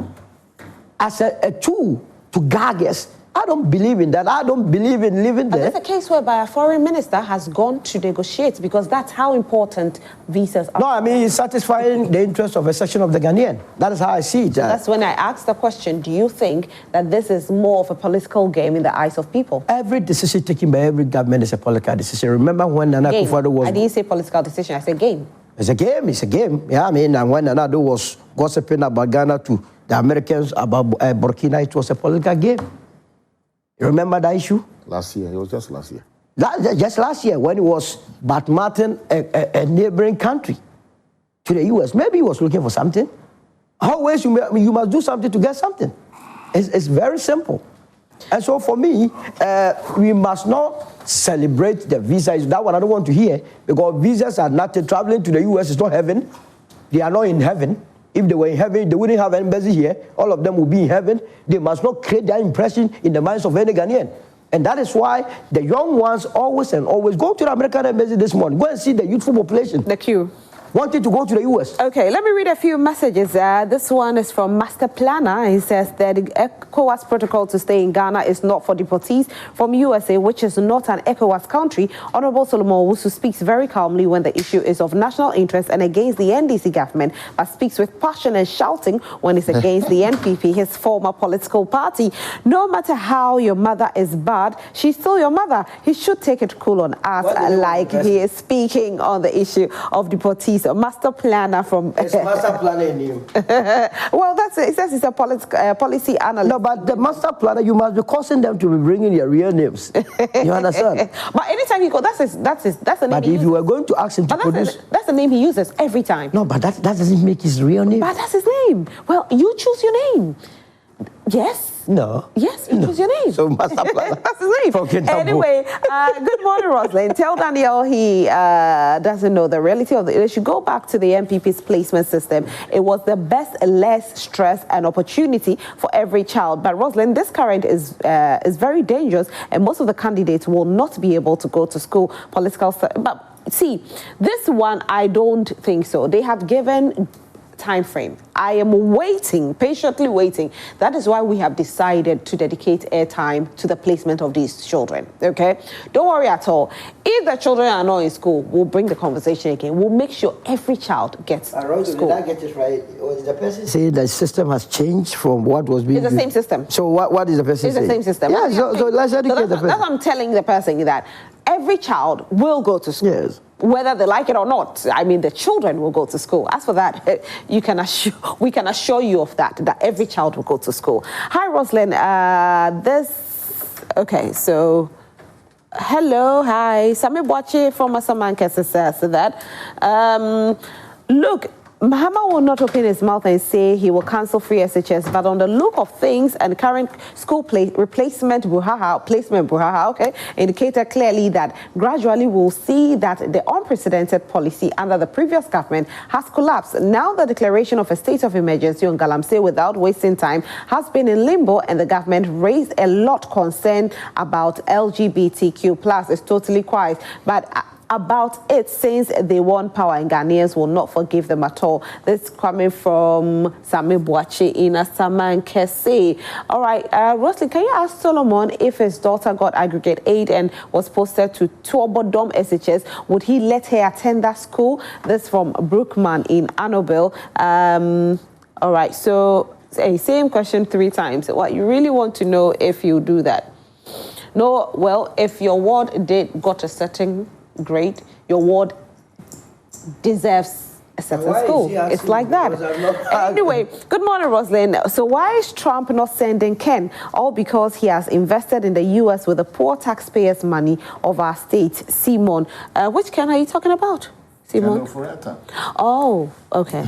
as a tool to gag us. I don't believe in that. I don't believe in living there. There's a case whereby a foreign minister has gone to negotiate because that's how important visas are. No, I mean, it's satisfying the interest of a section of the Ghanaian. That is how I see it. So that's when I asked the question, do you think that this is more of a political game in the eyes of people? Every decision taken by every government is a political decision. Remember when Nana Akufo-Addo was... I didn't say political decision, I said game. It's a game, it's a game. Yeah, I mean, and when Nana Akufo-Addo was gossiping about Ghana to the Americans, about Burkina, it was a political game. You remember that issue? Last year, it was just last year. Just last year, when it was badmouthing a neighboring country to the U.S. Maybe he was looking for something. Always, you must do something to get something. It's very simple. And so for me, we must not celebrate the visas. That one I don't want to hear, because visas are nothing. Traveling to the U.S. is not heaven. They are not in heaven. If they were in heaven, they wouldn't have an embassy here. All of them would be in heaven. They must not create that impression in the minds of any Ghanaian. And that is why the young ones always and always go to the American embassy this morning. Go and see the youthful population. The queue. Wanted to go to the U.S. Okay, let me read a few messages. This one is from Master Planner. He says that the ECOWAS protocol to stay in Ghana is not for deportees from USA, which is not an ECOWAS country. Honorable Solomon Owusu speaks very calmly when the issue is of national interest and against the NDC government, but speaks with passion and shouting when it's against the NPP, his former political party. No matter how your mother is bad, she's still your mother. He should take it cool on us, like he is speaking on the issue of deportees. A master planner from... It's master planner in you. Well, that's it. It says it's a policy analyst. No, but the master planner, you must be causing them to be bringing their real names. You understand? But anytime you go, that's the name. But if you were going to ask him to produce... That's the name he uses every time. No, but that doesn't make his real name. But that's his name. Well, you choose your name. Yes. No. Yes, you choose your name. So master planner. That's his name. Anyway, good morning, Rosalind. Tell Daniel he doesn't know the reality of it. Should go back to the MPP's placement system. It was the best, less stress and opportunity for every child. But Rosalind, this current is very dangerous, and most of the candidates will not be able to go to school. But see, this one I don't think so. They have given time frame. I am waiting, patiently waiting. That is why we have decided to dedicate airtime to the placement of these children, okay? Don't worry at all. If the children are not in school, we'll bring the conversation again. We'll make sure every child gets to school. Did I get it right? Or did the person say the system has changed from what was being It's the same system. So what is the person saying? It's the same system. Yeah, so let's educate the person. That's what I'm telling the person, that every child will go to school. Yes. Whether they like it or not. I mean, the children will go to school. As for that, we can assure you of that every child will go to school. Hi, Rosalind. Okay, so, hello, hi. Sami Boache from Asamanka says that. Look, Mahama will not open his mouth and say he will cancel free SHS, but on the look of things and current school placement brouhaha, indicated clearly that gradually we'll see that the unprecedented policy under the previous government has collapsed. Now the declaration of a state of emergency on Galamsey without wasting time has been in limbo, and the government raised a lot concern about LGBTQ+. It's totally quiet, but about it since they want power, and Ghanaians will not forgive them at all. This coming from Sami Boachi in Asaman Kese. All right, Roslyn, can you ask Solomon if his daughter got aggregate aid and was posted to Tuobodom SHS, would he let her attend that school? This from Brookman in Annobel. All right, so same question 3 times. What you really want to know if you do that? No, well, if your ward got a certain grade, your ward deserves a certain school. It's like that. Anyway, good morning, Roslyn. So why is Trump not sending Ken? All because he has invested in the U.S. with the poor taxpayers' money of our state. Simon, which Ken are you talking about? Simon? Oh, okay.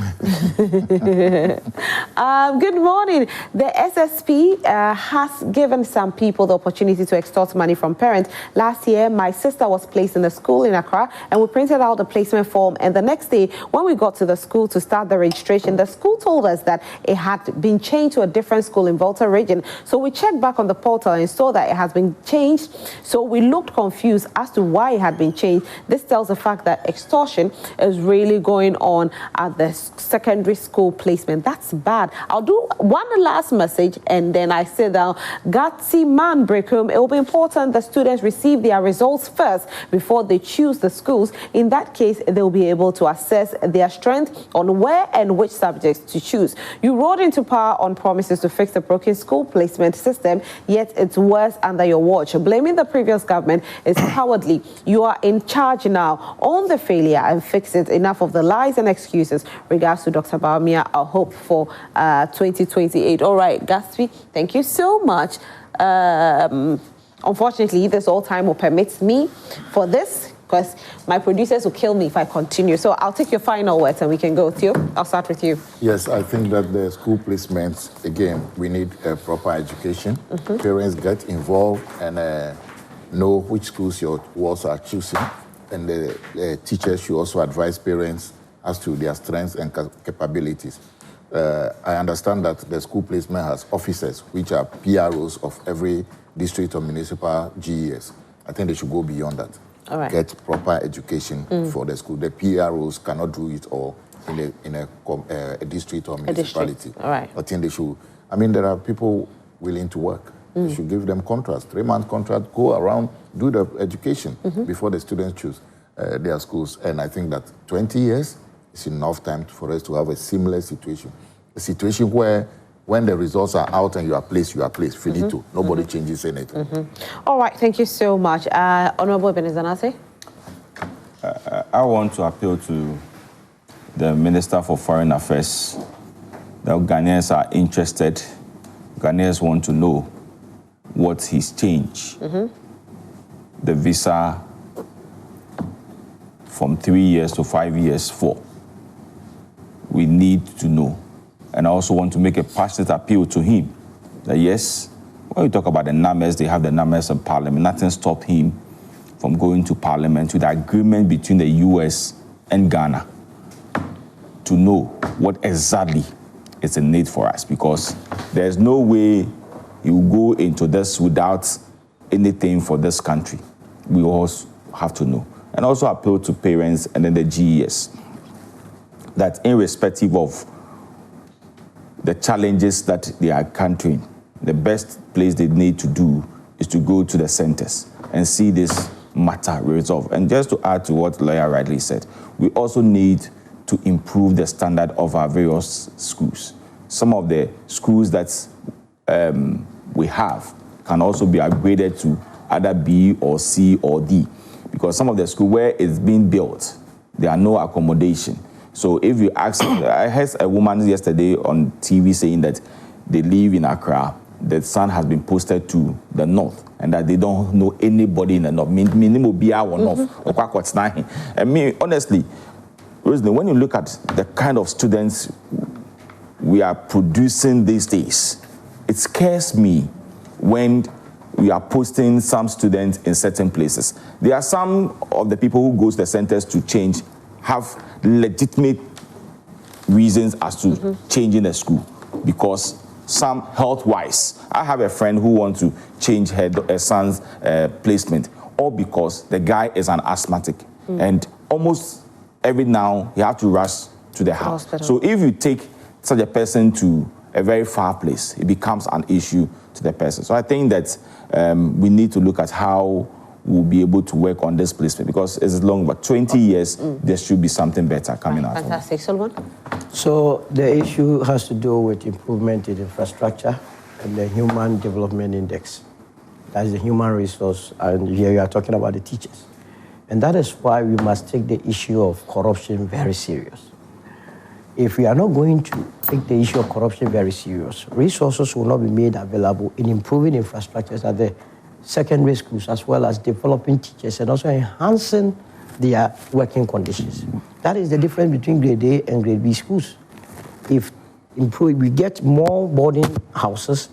Good morning. The SSP has given some people the opportunity to extort money from parents. Last year, my sister was placed in a school in Accra, and we printed out the placement form. And the next day, when we got to the school to start the registration, the school told us that it had been changed to a different school in Volta region. So we checked back on the portal and saw that it has been changed. So we looked confused as to why it had been changed. This tells the fact that extortion is really going on at the secondary school placement. That's bad. I'll do one last message and then I sit down. Gatsi man break home. It will be important that students receive their results first before they choose the schools. In that case, they'll be able to assess their strength on where and which subjects to choose. You rode into power on promises to fix the broken school placement system, yet it's worse under your watch. Blaming the previous government is cowardly. You are in charge now. Own the failure and fix it. Enough of the lies and excuses. Regards to Dr. Bawumia, our hope for 2028. All right, Gatsby, thank you so much. Unfortunately, this all time will permit me for this, because my producers will kill me if I continue. So I'll take your final words and we can go with you. I'll start with you. Yes, I think that the school placements, again, we need a proper education. Parents get involved and know which schools your wards are choosing. And the teachers should also advise parents as to their strengths and capabilities. I understand that the school placement has officers, which are PROs of every district or municipal GES. I think they should go beyond that. All right. Get proper education for the school. The PROs cannot do it all in a district or municipality. All right. I think they should. I mean, there are people willing to work. You should give them contracts, 3-month contract, go around, do the education before the students choose their schools. And I think that 20 years is enough time for us to have a similar situation. A situation where when the results are out and you are placed, finito. Nobody changes anything. All right, thank you so much. Honorable Benizanase? I want to appeal to the Minister for Foreign Affairs that Ghanaians are interested. Ghanaians want to know what he's changed. The visa from 3 years to 5 years for. We need to know. And I also want to make a passionate appeal to him that yes, when we talk about the numbers, they have the numbers of parliament. Nothing stopped him from going to parliament with the agreement between the US and Ghana to know what exactly is a need for us, because there's no way you go into this without anything for this country. We also have to know. And also appeal to parents and then the GES that irrespective of the challenges that they are encountering, the best place they need to do is to go to the centers and see this matter resolved. And just to add to what Lawyer rightly said, we also need to improve the standard of our various schools. Some of the schools that we have can also be upgraded to either B or C or D, because some of the schools where it's being built, there are no accommodation. So if you ask, I heard a woman yesterday on TV saying that they live in Accra, the son has been posted to the north, and that they don't know anybody in the north. I mean, honestly, Rosalie, when you look at the kind of students we are producing these days, it scares me when we are posting some students in certain places. There are some of the people who go to the centers to change have legitimate reasons as to changing the school, because some health-wise. I have a friend who wants to change her son's placement, all because the guy is an asthmatic, and almost every now he has to rush to the hospital. So if you take such a person to a very far place, it becomes an issue to the person. So I think that we need to look at how we'll be able to work on this placement, because it's long, but 20 years, there should be something better coming out. Fantastic. Solomon? So the issue has to do with improvement in infrastructure and the Human Development Index. That is the human resource, and here you are talking about the teachers. And that is why we must take the issue of corruption very serious. If we are not going to take the issue of corruption very serious, resources will not be made available in improving infrastructures at the secondary schools, as well as developing teachers and also enhancing their working conditions. That is the difference between grade A and grade B schools. If we get more boarding houses,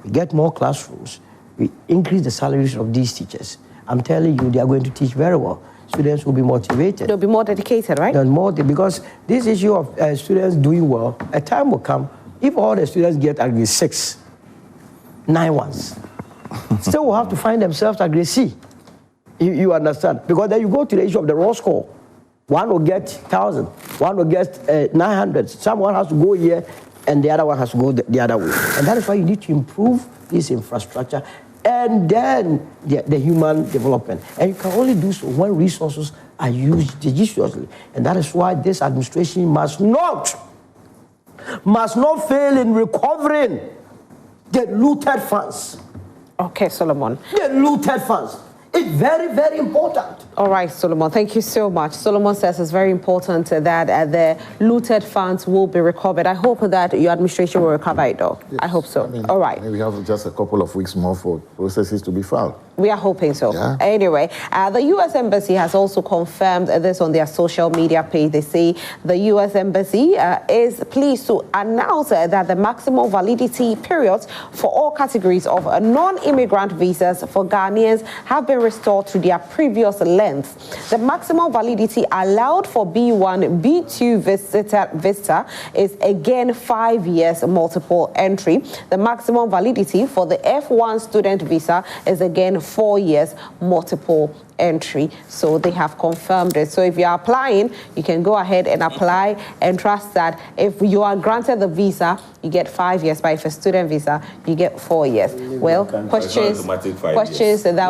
we get more classrooms, we increase the salaries of these teachers, I'm telling you, they are going to teach very well. Students will be motivated. They'll be more dedicated, right? And more, because this issue of students doing well, a time will come, if all the students get at grade 6, 9 ones, still will have to find themselves at grade C. You understand? Because then you go to the issue of the raw score. One will get 1,000, one will get 900. Someone has to go here, and the other one has to go the other way. And that is why you need to improve this infrastructure, and then the human development. And you can only do so when resources are used judiciously. And that is why this administration must not fail in recovering the looted funds. Okay, Solomon. The looted funds. It's very, very important. All right, Solomon, thank you so much. Solomon says it's very important that the looted funds will be recovered. I hope that your administration will recover it, though. Yes. I hope so. All right. We have just a couple of weeks more for processes to be filed. We are hoping so. Yeah. Anyway, the U.S. Embassy has also confirmed this on their social media page. They say the U.S. Embassy is pleased to announce that the maximum validity periods for all categories of non-immigrant visas for Ghanaians have been restored to their previous length. The maximum validity allowed for B1, B2 visa is again 5 years multiple entry. The maximum validity for the F1 student visa is again 4 years multiple entry. So they have confirmed it. So if you're applying, you can go ahead and apply and trust that if you are granted the visa, you get 5 years. But if a student visa, you get 4 years. Well, questions that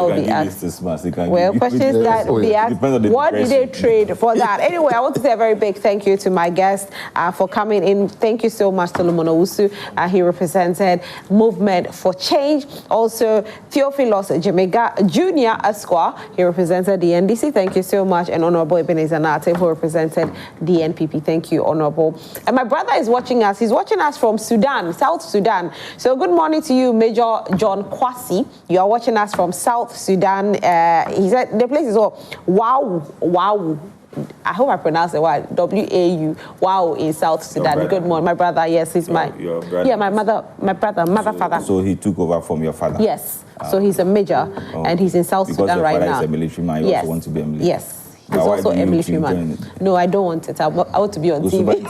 will be asked. Well, questions that will be asked. What did they trade for that? Anyway, I want to say a very big thank you to my guest for coming in. Thank you so much to Owusu. He represented Movement for Change. Also, Theophilus Jemega Jr. Esquire, he represented the NDC. Thank you so much. And Honorable Ebenezer Nate, who represented the NPP. Thank you, Honorable. And my brother is watching us. He's watching us from Sudan, South Sudan. So good morning to you, Major John Kwasi. You are watching us from South Sudan. He said the place is Wow. I hope I pronounced the word W-A-U. Wow, in South Sudan. Good morning, my brother. Yes, he's my brother. Yeah, father. So he took over from your father. Yes. So he's a major, and he's in South Sudan right now. Because your father is a military man, you also want to be a military. Yes. He's also a military man. No, I don't want it. I want to be on TV.